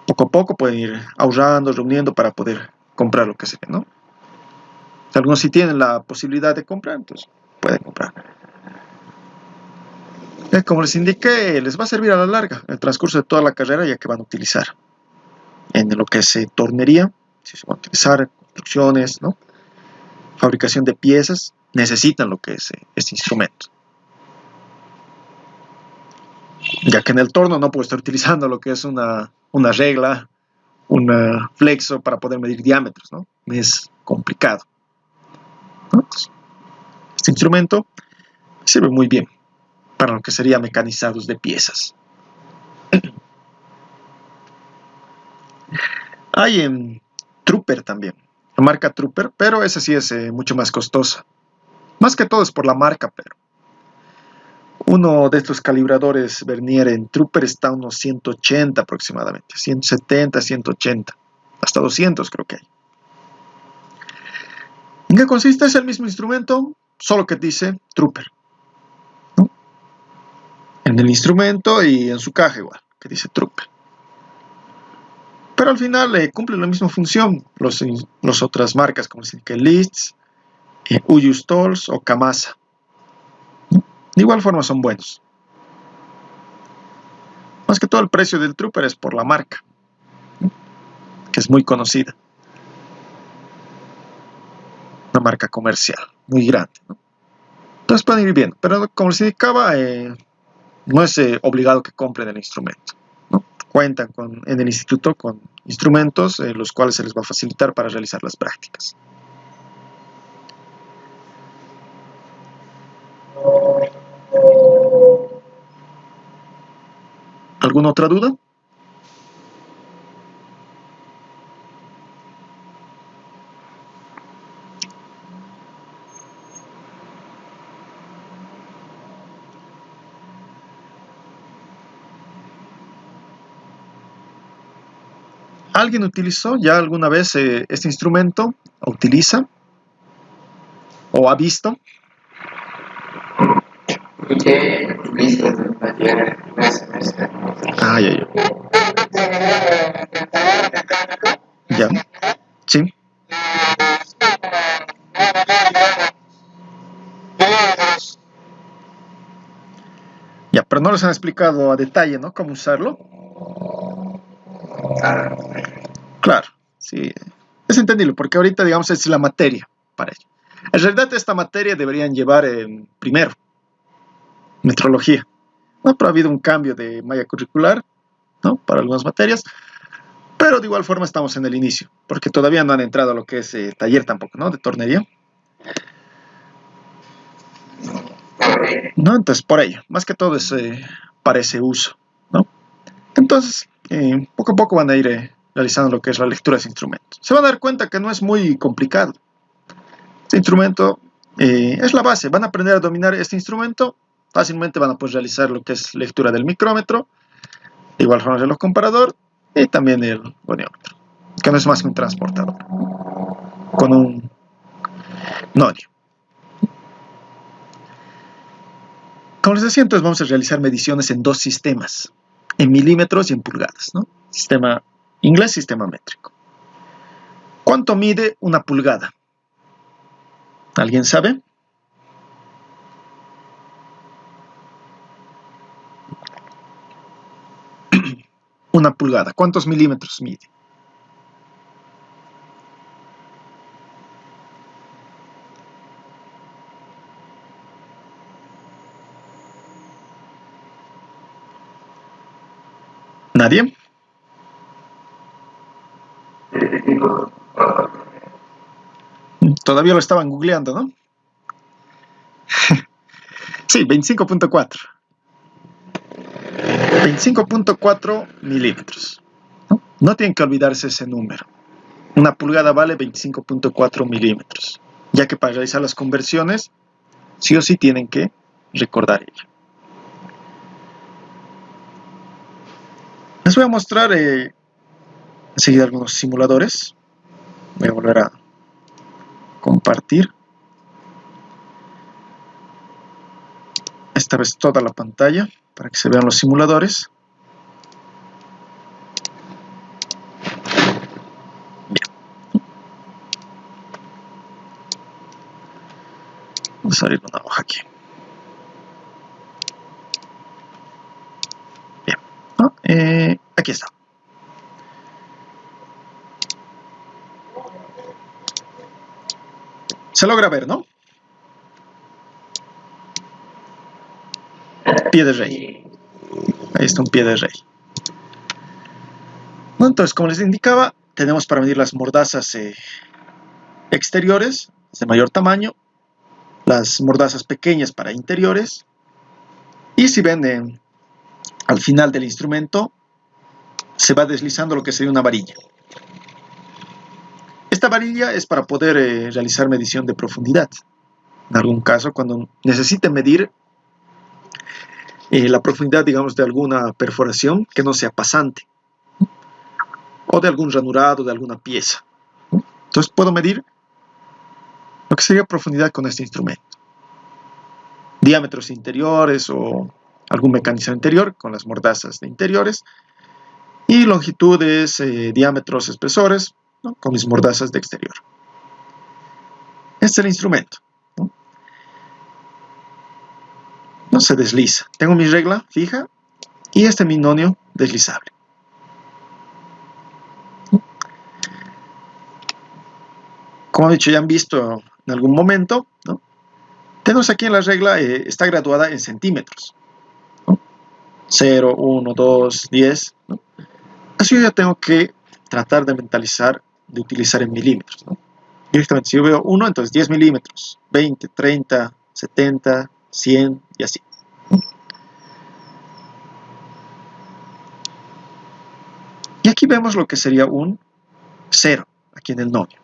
Poco a poco pueden ir ahorrando, reuniendo para poder comprar lo que sea, ¿no? Algunos sí tienen la posibilidad de comprar, entonces pueden comprar. Como les indiqué, les va a servir a la larga, en el transcurso de toda la carrera, ya que van a utilizar en lo que es tornería, si se van a utilizar construcciones, ¿no? Fabricación de piezas, necesitan lo que es este instrumento. Ya que en el torno no puedo estar utilizando lo que es una regla, un flexo para poder medir diámetros, ¿no? Es complicado, ¿no? Entonces, este instrumento sirve muy bien para lo que sería mecanizados de piezas. Hay en Trooper también, la marca Trooper, pero esa sí es mucho más costosa. Más que todo es por la marca, pero uno de estos calibradores Vernier en Trooper está a unos 180 aproximadamente, 170, 180, hasta 200 creo que hay. ¿En qué consiste? Es el mismo instrumento, solo que dice Trooper, ¿no? En el instrumento y en su caja igual, que dice Trooper. Pero al final cumple la misma función las otras marcas como Liszt, Uyus Tools o Kamasa. De igual forma son buenos. Más que todo el precio del Trooper es por la marca, que es muy conocida. Una marca comercial, muy grande, ¿no? Entonces pueden ir viendo, pero como les indicaba, no es obligado que compren el instrumento, ¿no? Cuentan en el instituto con instrumentos los cuales se les va a facilitar para realizar las prácticas. ¿Alguna otra duda? ¿Alguien utilizó ya alguna vez este instrumento? ¿O utiliza? ¿O ha visto? Ah, ya. Ya. Sí. Ya, pero no les han explicado a detalle, ¿no? Cómo usarlo. Claro, sí. Es entendible, porque ahorita, digamos, es la materia para ello. En realidad, esta materia deberían llevar primero metrología, ¿no? Pero ha habido un cambio de malla curricular, ¿no? Para algunas materias, pero de igual forma estamos en el inicio, porque todavía no han entrado a lo que es taller tampoco, ¿no? De tornería. ¿No? Entonces, por ello, más que todo es para ese uso, ¿no? Entonces, poco a poco van a ir realizando lo que es la lectura de ese instrumento. Se van a dar cuenta que no es muy complicado. Este instrumento es la base. Van a aprender a dominar este instrumento. Fácilmente van a poder realizar lo que es lectura del micrómetro, de igual forma el reloj comparador y también el goniómetro, que no es más que un transportador con un nodio. Como les decía, entonces vamos a realizar mediciones en dos sistemas, en milímetros y en pulgadas, ¿no? Sistema inglés, sistema métrico. ¿Cuánto mide una pulgada? ¿Alguien sabe? Una pulgada, ¿cuántos milímetros mide? ¿Nadie? Todavía lo estaban googleando, ¿no? Sí, 25.4. 25.4 milímetros. No tienen que olvidarse ese número. Una pulgada vale 25.4 milímetros, ya que para realizar las conversiones, sí o sí tienen que recordar ello. Les voy a mostrar enseguida algunos simuladores. Voy a volver a compartir. Esta vez toda la pantalla para que se vean los simuladores. Bien. Vamos a abrir una hoja aquí. Bien. ¿No? Aquí está. Se logra ver, ¿no? Pie de rey. Ahí está un pie de rey. ¿No? Entonces, como les indicaba, tenemos para medir las mordazas exteriores de mayor tamaño, las mordazas pequeñas para interiores, y si ven al final del instrumento se va deslizando lo que sería una varilla. Esta varilla es para poder realizar medición de profundidad. En algún caso, cuando necesite medir la profundidad, digamos, de alguna perforación que no sea pasante, o de algún ranurado, de alguna pieza. Entonces puedo medir lo que sería profundidad con este instrumento. Diámetros interiores o algún mecanismo interior con las mordazas de interiores. Y longitudes, diámetros, espesores, ¿no? Con mis mordazas de exterior. Este es el instrumento. No se desliza. Tengo mi regla fija y este es mi nonio deslizable. Como he dicho, ya han visto en algún momento, ¿no? Tenemos aquí en la regla, está graduada en centímetros, ¿no? 0, 1, 2, 10, ¿no? Así yo ya tengo que tratar de mentalizar, de utilizar en milímetros, ¿no? Directamente, si yo veo 1, entonces 10 milímetros, 20, 30, 70, 100 y así. Y aquí vemos lo que sería un 0, aquí en el nonio.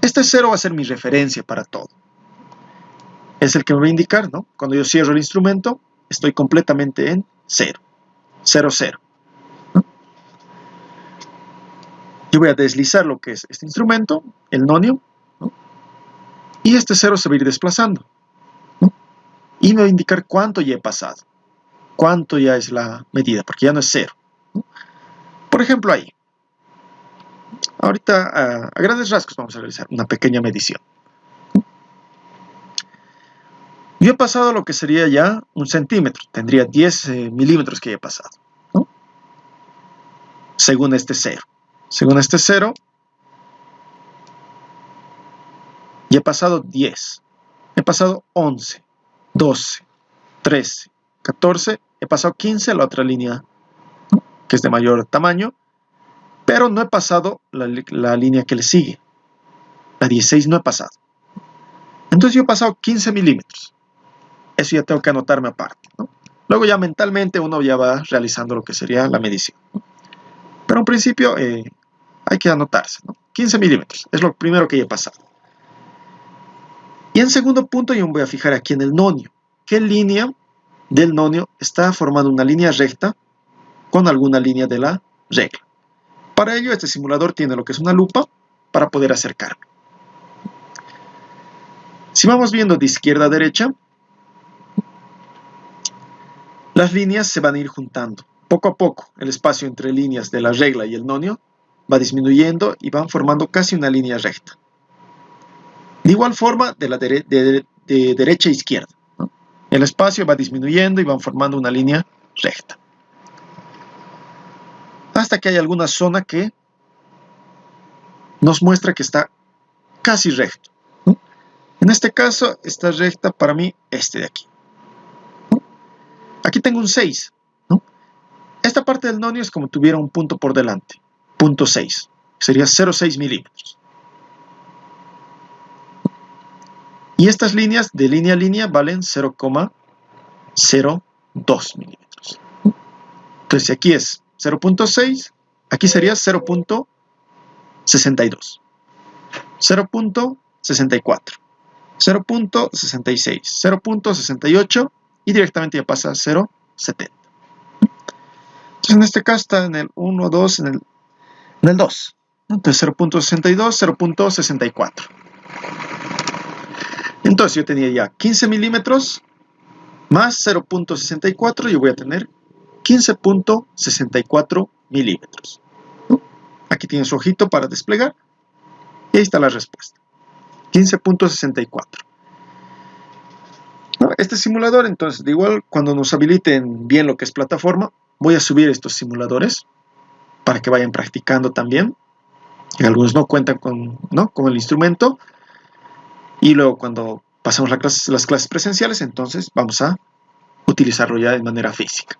Este 0 va a ser mi referencia para todo. Es el que me va a indicar, ¿no? Cuando yo cierro el instrumento, estoy completamente en 0. 0, 0. ¿No? Yo voy a deslizar lo que es este instrumento, el nonio, ¿no? Y este 0 se va a ir desplazando, ¿no? Y me va a indicar cuánto ya he pasado, cuánto ya es la medida, porque ya no es 0, ¿no? Por ejemplo, ahí. Ahorita, a grandes rasgos, vamos a realizar una pequeña medición. Yo he pasado lo que sería ya un centímetro, tendría 10 milímetros que ya he pasado, ¿no? Según este 0. Según este 0, ya he pasado 10, he pasado 11, 12, 13, 14, he pasado 15, la otra línea, ¿no? Que es de mayor tamaño, pero no he pasado la línea que le sigue, la 16 no he pasado. Entonces yo he pasado 15 milímetros. Eso ya tengo que anotarme aparte, ¿no? Luego ya mentalmente uno ya va realizando lo que sería la medición, ¿no? Pero en principio hay que anotarse, ¿no? 15 milímetros, es lo primero que ya he pasado. Y en segundo punto yo me voy a fijar aquí en el nonio. ¿Qué línea del nonio está formando una línea recta con alguna línea de la regla? Para ello este simulador tiene lo que es una lupa para poder acercarme. Si vamos viendo de izquierda a derecha, las líneas se van a ir juntando. Poco a poco, el espacio entre líneas de la regla y el nonio va disminuyendo y van formando casi una línea recta. De igual forma, de derecha a izquierda, ¿no? El espacio va disminuyendo y van formando una línea recta. Hasta que hay alguna zona que nos muestra que está casi recto, ¿no? En este caso, está recta para mí este de aquí. Aquí tengo un 6, ¿no? Esta parte del nonio es como si tuviera un punto por delante, punto 6, sería 0,6 milímetros. Y estas líneas de línea a línea valen 0,02 milímetros. Entonces, si aquí es 0,6, aquí sería 0,62, 0,64, 0,66, 0,68 y directamente ya pasa a 0,70. Entonces, en este caso está en el 1, 2, en el 2. Entonces, 0,62, 0,64. Entonces, yo tenía ya 15 milímetros más 0,64, yo voy a tener 15,64 milímetros. Aquí tiene su ojito para desplegar y ahí está la respuesta. 15,64. Este simulador, entonces, de igual, cuando nos habiliten bien lo que es plataforma, voy a subir estos simuladores para que vayan practicando también. Y algunos no cuentan con el instrumento. Y luego cuando pasemos las clases presenciales, entonces vamos a utilizarlo ya de manera física.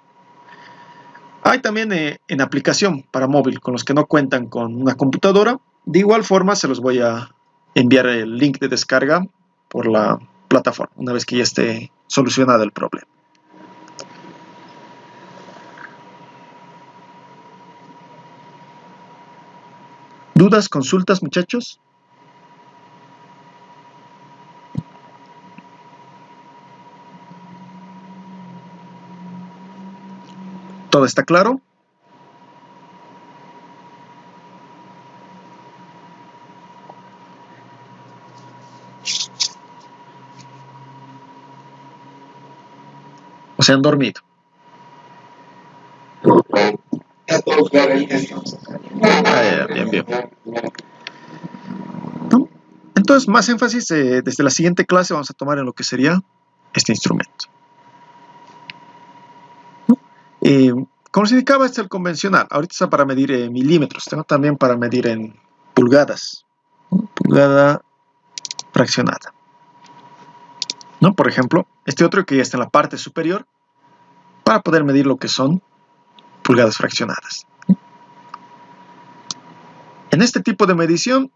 Hay también en aplicación para móvil, con los que no cuentan con una computadora. De igual forma se los voy a enviar el link de descarga por la plataforma, una vez que ya esté solucionado el problema. ¿Dudas, consultas, muchachos? ¿Todo está claro? ¿O se han dormido? Bien, bien. ¿No? Entonces, más énfasis desde la siguiente clase vamos a tomar en lo que sería este instrumento. ¿No? Como les indicaba, este es el convencional. Ahorita está para medir milímetros. Tengo también para medir en pulgadas. ¿No? Pulgada fraccionada. ¿No? Por ejemplo, este otro que ya está en la parte superior para poder medir lo que son pulgadas fraccionadas. En este tipo de medición,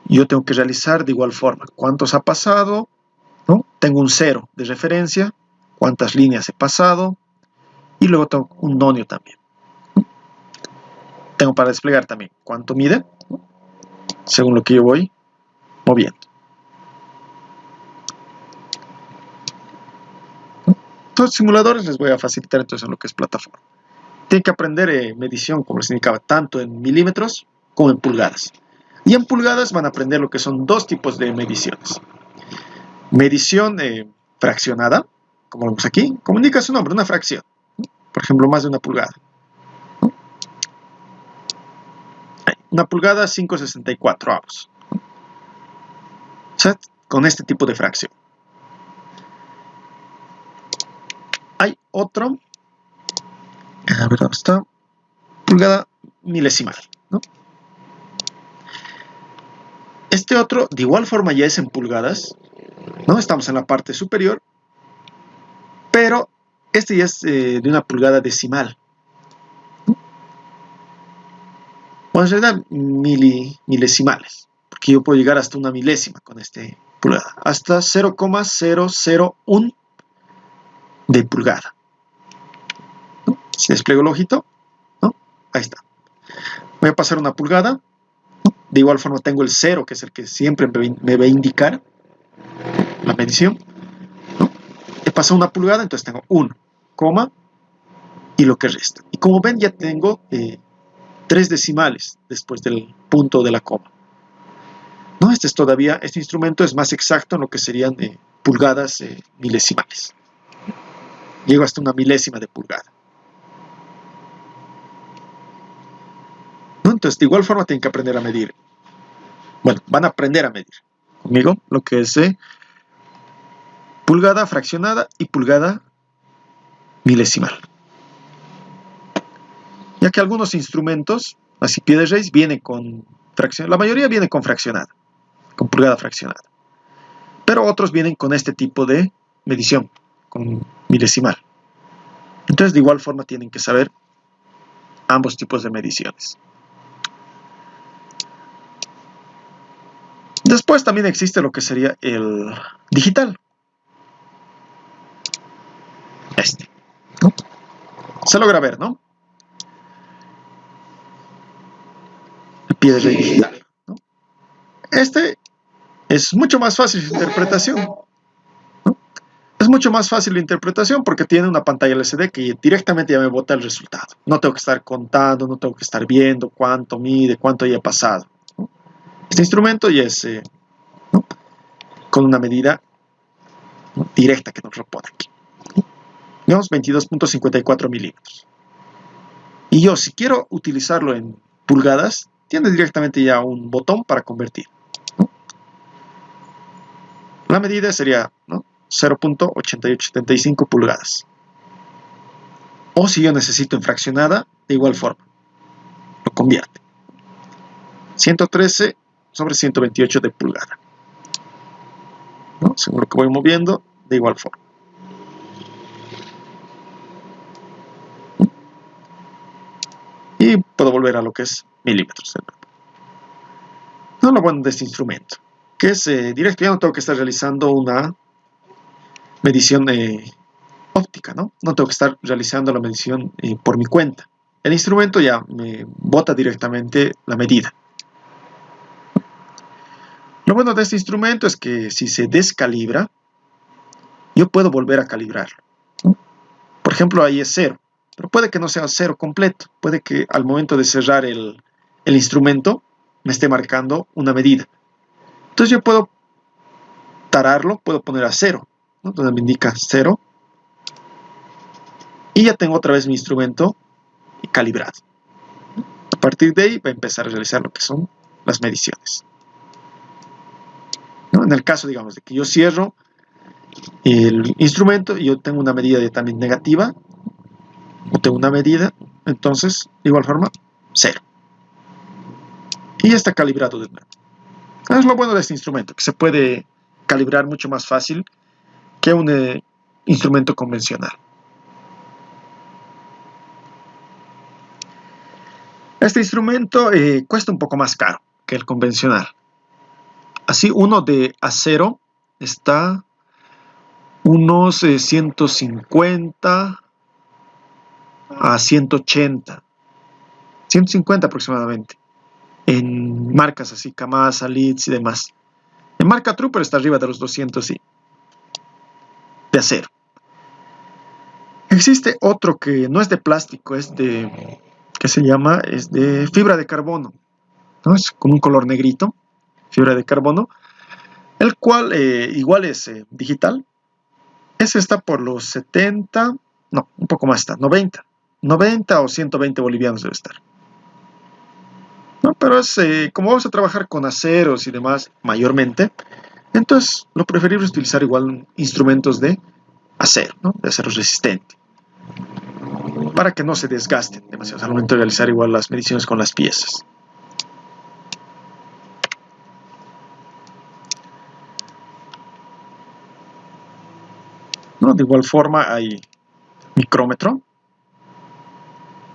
yo tengo que realizar de igual forma. ¿Cuántos ha pasado? ¿No? Tengo un 0 de referencia. ¿Cuántas líneas he pasado? Y luego tengo un nonio también. Tengo para desplegar también cuánto mide, según lo que yo voy moviendo. Estos simuladores les voy a facilitar entonces en lo que es plataforma. Tienen que aprender medición, como les indicaba, tanto en milímetros como en pulgadas. Y en pulgadas van a aprender lo que son dos tipos de mediciones. Medición fraccionada, como vemos aquí, como indica su nombre, una fracción. Por ejemplo, más de una pulgada. Una pulgada, 5/64 avos. O sea, con este tipo de fracción. Hay otro, a ver dónde está, pulgada milesimal, ¿no? Este otro, de igual forma, ya es en pulgadas, ¿no? Estamos en la parte superior, pero este ya es de una pulgada decimal. O en realidad milesimales, porque yo puedo llegar hasta una milésima con este pulgada, hasta 0,001 de pulgada. ¿No? Si despliego el ojito, ¿no? Ahí está. Voy a pasar una pulgada, ¿no? De igual forma tengo el 0, que es el que siempre me va a indicar la medición, ¿no? He pasado una pulgada, entonces tengo 1, y lo que resta. Y como ven, ya tengo 3 decimales después del punto de la coma. ¿No? Este instrumento es más exacto en lo que serían pulgadas milesimales. Llego hasta una milésima de pulgada. ¿No? Entonces, de igual forma tienen que aprender a medir. Bueno, van a aprender a medir conmigo lo que es pulgada fraccionada y pulgada milesimal. Ya que algunos instrumentos, así pie de raíz, vienen con fracción, la mayoría viene con fraccionada, con pulgada fraccionada. Pero otros vienen con este tipo de medición, con milesimal. Entonces, de igual forma, tienen que saber ambos tipos de mediciones. Después también existe lo que sería el digital. ¿No? Se logra ver, ¿no? El pie de raíz digital, ¿no? Este es mucho más fácil de interpretación, ¿no? Es mucho más fácil de interpretación porque tiene una pantalla LCD que directamente ya me bota el resultado. No tengo que estar contando, no tengo que estar viendo cuánto mide, cuánto ya ha pasado, ¿no? Este instrumento ya es ¿no? Con una medida, ¿no? Directa que nos lo pone aquí. Digamos 22.54 milímetros. Y yo, si quiero utilizarlo en pulgadas, tiene directamente ya un botón para convertir, ¿no? La medida sería, ¿no? 0.8875 pulgadas. O si yo necesito en fraccionada, de igual forma, lo convierte. 113/128 de pulgada, ¿no? Según lo que voy moviendo, de igual forma. Y puedo volver a lo que es milímetros. No, lo bueno de este instrumento, que es directo, ya no tengo que estar realizando una medición óptica, ¿no? No tengo que estar realizando la medición por mi cuenta. El instrumento ya me bota directamente la medida. Lo bueno de este instrumento es que si se descalibra, yo puedo volver a calibrarlo, ¿no? Por ejemplo, ahí es 0. pero puede que no sea 0 completo. Puede que al momento de cerrar el instrumento me esté marcando una medida. Entonces yo puedo tararlo, puedo poner a 0, ¿no? Donde me indica 0. Y ya tengo otra vez mi instrumento calibrado. A partir de ahí va a empezar a realizar lo que son las mediciones, ¿no? En el caso, digamos, de que yo cierro el instrumento y yo tengo una medida de también negativa, o tengo una medida, entonces, de igual forma, 0. Y ya está calibrado de nuevo. Es lo bueno de este instrumento, que se puede calibrar mucho más fácil que un instrumento convencional. Este instrumento cuesta un poco más caro que el convencional. Así, uno de acero está unos 150 a 180, 150 aproximadamente, en marcas así, Kamasa, Leeds y demás. En marca Trooper está arriba de los 200 de acero. Existe otro que no es de plástico, es de, ¿qué se llama? Es de fibra de carbono, ¿no? Es con un color negrito, fibra de carbono, el cual igual es digital. Ese está por los 70, no, un poco más está, 90 o 120 bolivianos debe estar. ¿No? Pero es, como vamos a trabajar con aceros y demás mayormente, entonces lo preferible es utilizar igual instrumentos de acero, ¿no? De acero resistente, para que no se desgasten demasiado al momento de realizar igual las mediciones con las piezas. ¿No? De igual forma hay micrómetro.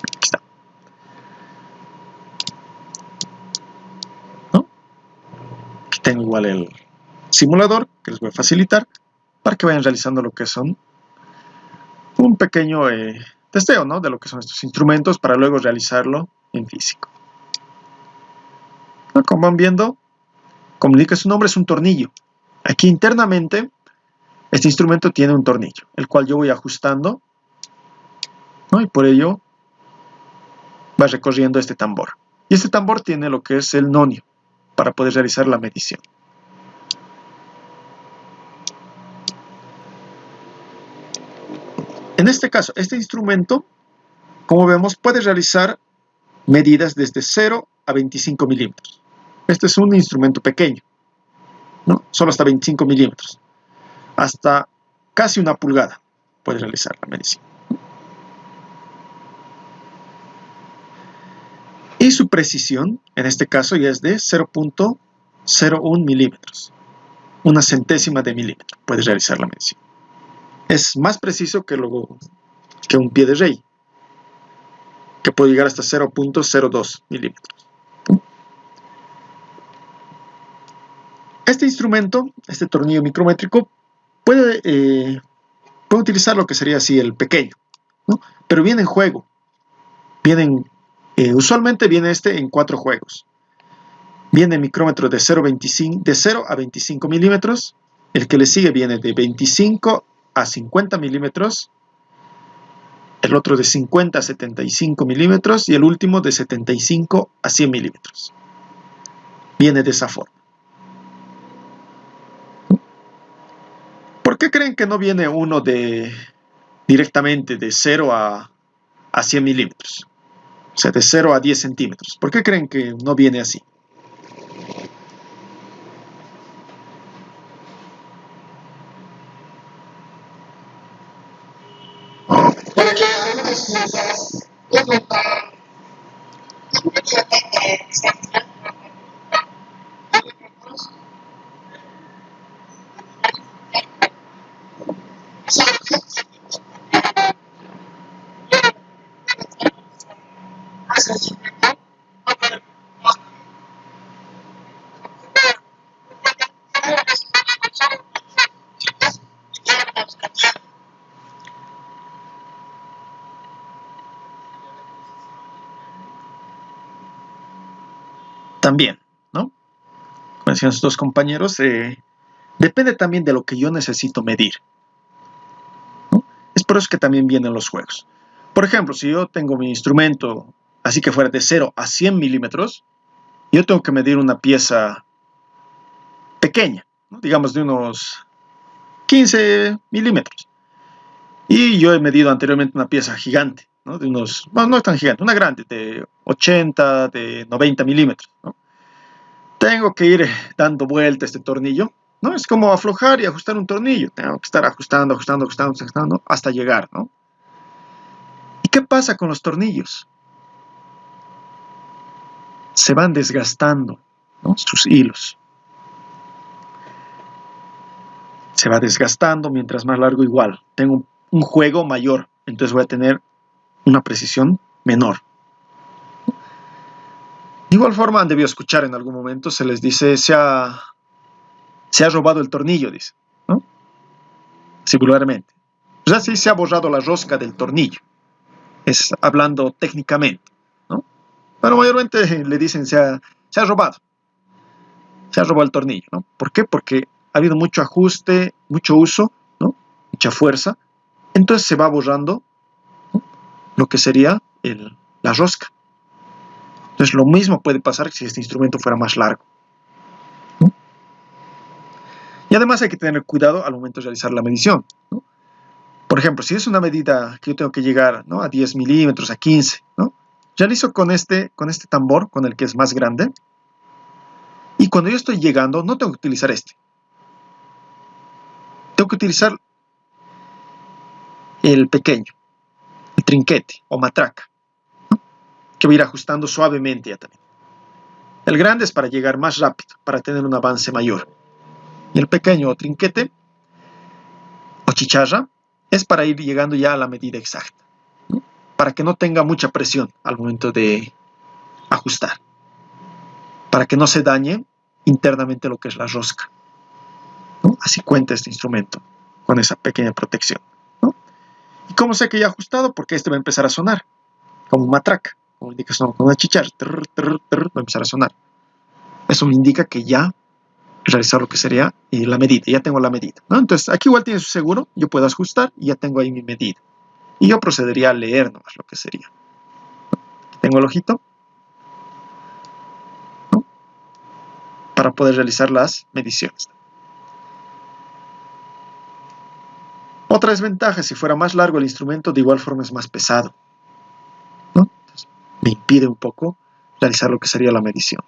Aquí está. ¿No? Aquí tengo igual el simulador que les voy a facilitar para que vayan realizando lo que son un pequeño testeo, ¿no? De lo que son estos instrumentos para luego realizarlo en físico. ¿No? Como van viendo, como indica su nombre, es un tornillo. Aquí internamente este instrumento tiene un tornillo, el cual yo voy ajustando, ¿no? Y por ello va recorriendo este tambor. Y este tambor tiene lo que es el nonio para poder realizar la medición. En este caso, este instrumento, como vemos, puede realizar medidas desde 0 a 25 milímetros. Este es un instrumento pequeño, ¿no? Solo hasta 25 milímetros. Hasta casi 1 pulgada puede realizar la medición. Y su precisión, en este caso, ya es de 0.01 milímetros. 1/100ª de milímetro puede realizar la medición. Es más preciso que un pie de rey, que puede llegar hasta 0.02 milímetros. Este instrumento, este tornillo micrométrico, puede utilizar lo que sería así el pequeño, ¿no? Pero viene en juego. Usualmente viene este en 4 juegos. Viene micrómetro de 0 a 25 milímetros. El que le sigue viene de 25 a 50 milímetros. El otro de 50 a 75 milímetros. Y el último de 75 a 100 milímetros. Viene de esa forma. ¿Por qué creen que no viene uno directamente de 0 a 100 milímetros? O sea, de 0 a 10 centímetros. ¿Por qué creen que no viene así? También, ¿no? Como decían sus dos compañeros, depende también de lo que yo necesito medir, ¿no? Es por eso que también vienen los juegos. Por ejemplo, si yo tengo mi instrumento así que fuera de 0 a 100 milímetros, yo tengo que medir una pieza pequeña, ¿no? Digamos de unos 15 milímetros. Y yo he medido anteriormente una pieza gigante, ¿no? De unos, no es tan gigante, una grande, de 80, de 90 milímetros, ¿no? Tengo que ir dando vuelta a este tornillo, ¿no? Es como aflojar y ajustar un tornillo. Tengo que estar ajustando, ajustando, ajustando, ajustando hasta llegar, ¿no? ¿Y qué pasa con los tornillos? Se van desgastando, ¿no? Sus hilos. Se va desgastando, mientras más largo igual. Tengo un juego mayor, entonces voy a tener una precisión menor. De igual forma han debido escuchar en algún momento, se les dice, se ha robado el tornillo, dice, ¿no? Así vulgarmente. O sea, sí se ha borrado la rosca del tornillo. Es hablando técnicamente, ¿no? Pero mayormente le dicen, se ha robado. Se ha robado el tornillo, ¿no? ¿Por qué? Porque ha habido mucho ajuste, mucho uso, ¿no? Mucha fuerza. Entonces se va borrando, ¿no? Lo que sería la rosca. Entonces lo mismo puede pasar si este instrumento fuera más largo, ¿no? Y además hay que tener cuidado al momento de realizar la medición, ¿no? Por ejemplo, si es una medida que yo tengo que llegar, ¿no? A 10 milímetros, a 15, ¿no? Realizo con este tambor, con el que es más grande, y cuando yo estoy llegando no tengo que utilizar este. Tengo que utilizar el pequeño, el trinquete o matraca, ¿no? Que voy a ir ajustando suavemente ya también. El grande es para llegar más rápido, para tener un avance mayor. Y el pequeño o trinquete o chicharra es para ir llegando ya a la medida exacta, ¿no? Para que no tenga mucha presión al momento de ajustar, para que no se dañe internamente lo que es la rosca, ¿no? Así cuenta este instrumento, con esa pequeña protección, ¿no? ¿Y cómo sé que ya he ajustado? Porque este va a empezar a sonar, como matraca, como indica con una chicharra, va a empezar a sonar. Eso me indica que ya he realizado lo que sería la medida, ya tengo la medida, ¿no? Entonces, aquí igual tiene su seguro, yo puedo ajustar y ya tengo ahí mi medida. Y yo procedería a leer nomás lo que sería. Tengo el ojito, ¿no? Para poder realizar las mediciones. Otra desventaja, si fuera más largo el instrumento, de igual forma es más pesado, ¿no? Entonces, me impide un poco realizar lo que sería la medición.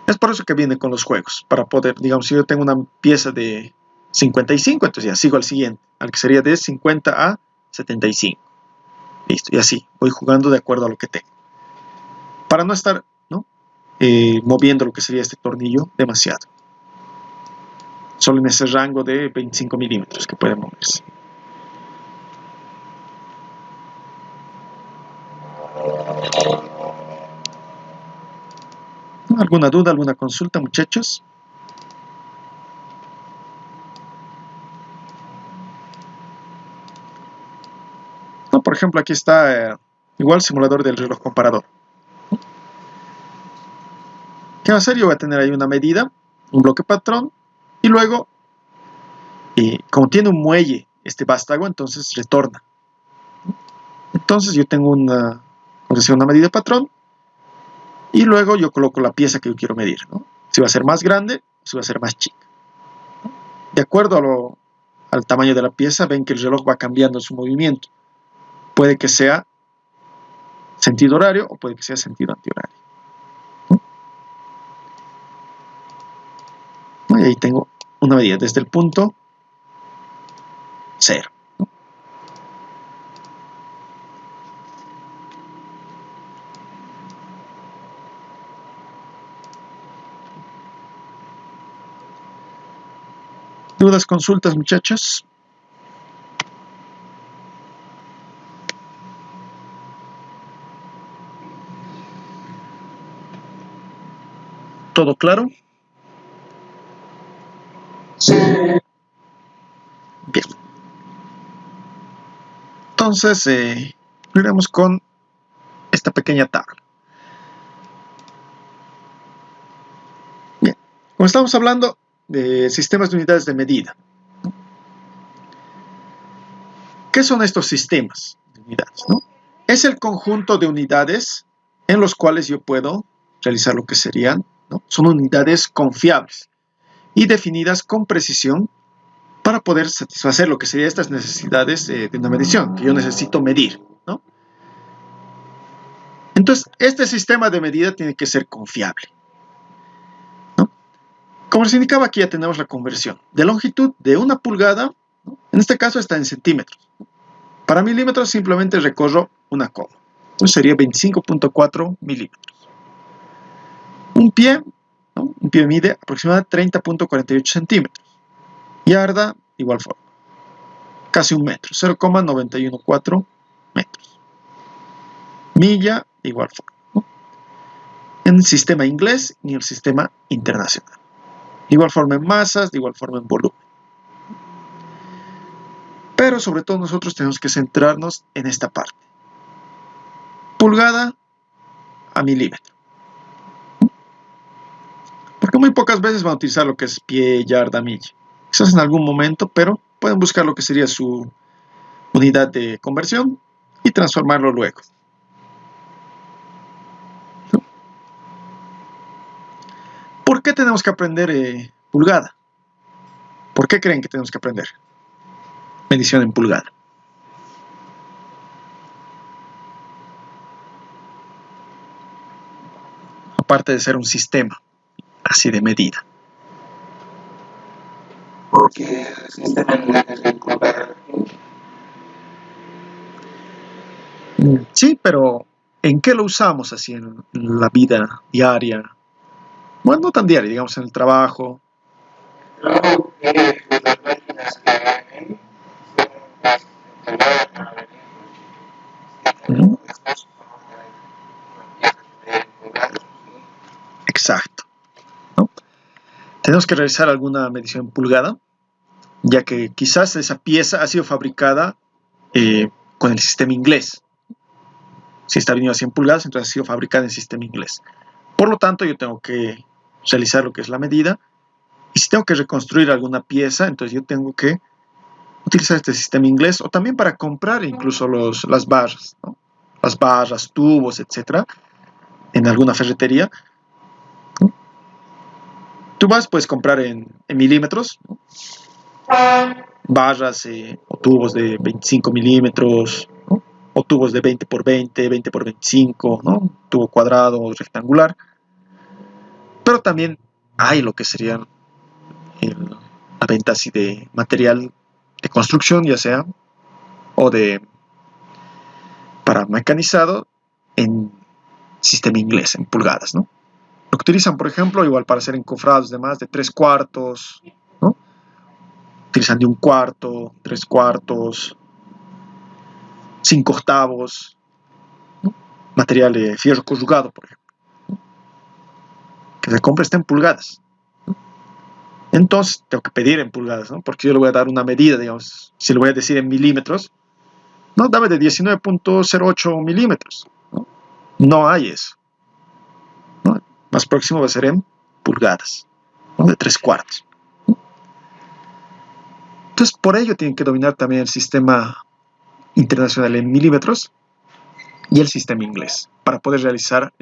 Es por eso que viene con los juegos, para poder, digamos, si yo tengo una pieza de 55, entonces ya sigo al siguiente, al que sería de 50 a 75. Listo, y así, voy jugando de acuerdo a lo que tengo. Para no estar, ¿no? Moviendo lo que sería este tornillo demasiado. Solo en ese rango de 25 milímetros que puede moverse. ¿Alguna duda, alguna consulta, muchachos? No, por ejemplo, aquí está igual simulador del reloj comparador. ¿Qué va a hacer? Yo voy a tener ahí una medida, un bloque patrón, y luego, como tiene un muelle este vástago, entonces retorna. Entonces yo tengo una medida patrón, y luego yo coloco la pieza que yo quiero medir, ¿no? Si va a ser más grande o si va a ser más chica. De acuerdo al tamaño de la pieza, ven que el reloj va cambiando su movimiento. Puede que sea sentido horario o puede que sea sentido antihorario, ¿no? Y ahí tengo una medida desde el punto 0. ¿No? ¿Dudas, consultas, muchachos? ¿Todo claro? Sí. Bien. Entonces, iremos con esta pequeña tabla. Bien. Como estamos hablando, de sistemas de unidades de medida. ¿Qué son estos sistemas de unidades, ¿no? Es el conjunto de unidades en los cuales yo puedo realizar lo que serían, ¿no? Son unidades confiables y definidas con precisión para poder satisfacer lo que serían estas necesidades de una medición, que yo necesito medir, ¿no? Entonces, este sistema de medida tiene que ser confiable, ¿no? Como les indicaba, aquí ya tenemos la conversión de longitud de 1 pulgada, ¿no? En este caso está en centímetros. Para milímetros simplemente recorro una coma. Entonces sería 25.4 milímetros. Un pie, ¿no? Un pie mide aproximadamente 30.48 centímetros. Yarda, igual forma. Casi un metro, 0,914 metros. Milla, igual forma, ¿no? En el sistema inglés y en el sistema internacional. De igual forma en masas, de igual forma en volumen. Pero sobre todo nosotros tenemos que centrarnos en esta parte. Pulgada a milímetro. Porque muy pocas veces van a utilizar lo que es pie, yarda, milla. Quizás en algún momento, pero pueden buscar lo que sería su unidad de conversión y transformarlo luego. ¿Por qué tenemos que aprender pulgada? ¿Por qué creen que tenemos que aprender medición en pulgada? Aparte de ser un sistema así de medida. Porque el sistema es el global. Sí, pero ¿en qué lo usamos así en la vida diaria? Bueno, no tan diaria, digamos en el trabajo. Luego que las máquinas que hagan Exacto, ¿no? Tenemos que realizar alguna medición en pulgada, ya que quizás esa pieza ha sido fabricada con el sistema inglés. Si está viniendo a 100 pulgadas, entonces ha sido fabricada en sistema inglés. Por lo tanto, yo tengo que realizar lo que es la medida. Y si tengo que reconstruir alguna pieza, entonces yo tengo que utilizar este sistema inglés, o también para comprar incluso las barras, ¿no? Las barras, tubos, etcétera, en alguna ferretería. ¿No? Tú puedes comprar en milímetros, ¿no? Barras o tubos de 25 milímetros, ¿no? O tubos de 20 por 20, 20 por 25, ¿no? Tubo cuadrado o rectangular. Pero también hay lo que sería la venta así de material de construcción, ya sea, o para mecanizado en sistema inglés, en pulgadas, ¿no? Lo que utilizan, por ejemplo, igual para hacer encofrados de más de 3/4, ¿no? Utilizan de 1/4, 3/4, 5/8, ¿no? Material de fierro corrugado, por ejemplo, ¿no? Que se compra está en pulgadas. Entonces tengo que pedir en pulgadas, ¿no? Porque yo le voy a dar una medida, digamos, si le voy a decir en milímetros, no, dame de 19.08 milímetros, ¿no? No hay eso, ¿no? Más próximo va a ser en pulgadas, ¿no? De 3/4. Entonces, por ello tienen que dominar también el sistema internacional en milímetros y el sistema inglés para poder realizar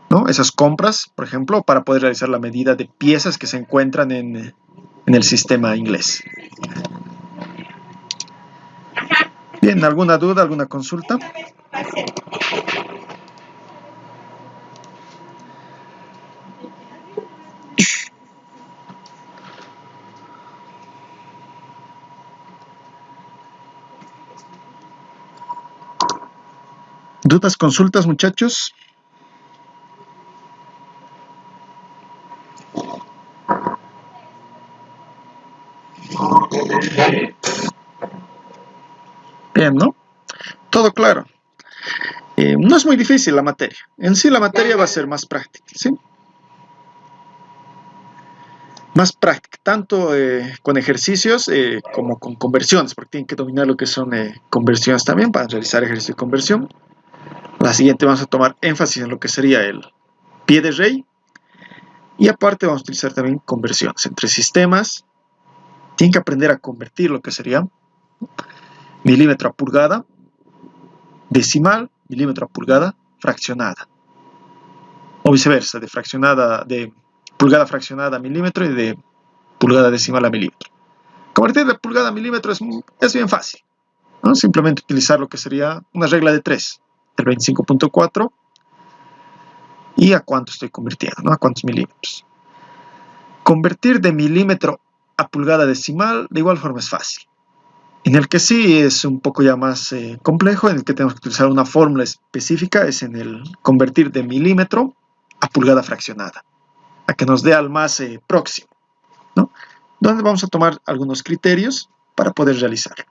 ¿no? Esas compras, por ejemplo, para poder realizar la medida de piezas que se encuentran en el sistema inglés. Bien, ¿alguna duda, alguna consulta? ¿Dudas, consultas, muchachos? Bien, ¿no? Todo claro. No es muy difícil la materia. En sí la materia va a ser más práctica, ¿sí? Más práctica, tanto con ejercicios como con conversiones, porque tienen que dominar lo que son conversiones también para realizar ejercicio de conversión. La siguiente vamos a tomar énfasis en lo que sería el pie de rey. Y aparte vamos a utilizar también conversiones entre sistemas tienen que aprender a convertir lo que sería milímetro a pulgada decimal, milímetro a pulgada fraccionada. O viceversa, de pulgada fraccionada a milímetro y de pulgada decimal a milímetro. Convertir de pulgada a milímetro es bien fácil, ¿no? Simplemente utilizar lo que sería una regla de 3, el 25.4, y a cuánto estoy convirtiendo, ¿no? A cuántos milímetros. Convertir de milímetro a pulgada decimal de igual forma es fácil. En el que sí es un poco ya más complejo, en el que tenemos que utilizar una fórmula específica, es en el convertir de milímetro a pulgada fraccionada, a que nos dé al más próximo, ¿no? Donde vamos a tomar algunos criterios para poder realizarlo.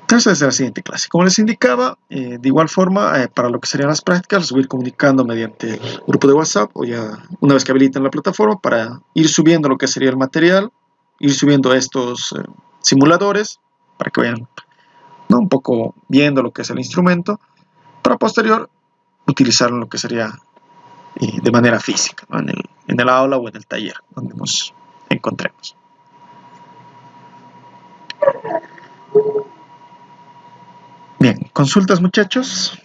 Entonces, es la siguiente clase. Como les indicaba, de igual forma, para lo que serían las prácticas, les voy a ir comunicando mediante el grupo de WhatsApp, o ya una vez que habiliten la plataforma, para ir subiendo lo que sería el material, ir subiendo estos simuladores, para que vayan, ¿no?, un poco viendo lo que es el instrumento, para posterior utilizarlo en lo que sería de manera física, ¿no?, en el aula o en el taller donde nos encontremos. Bien, ¿consultas, muchachos?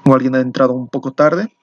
¿O alguien ha entrado un poco tarde?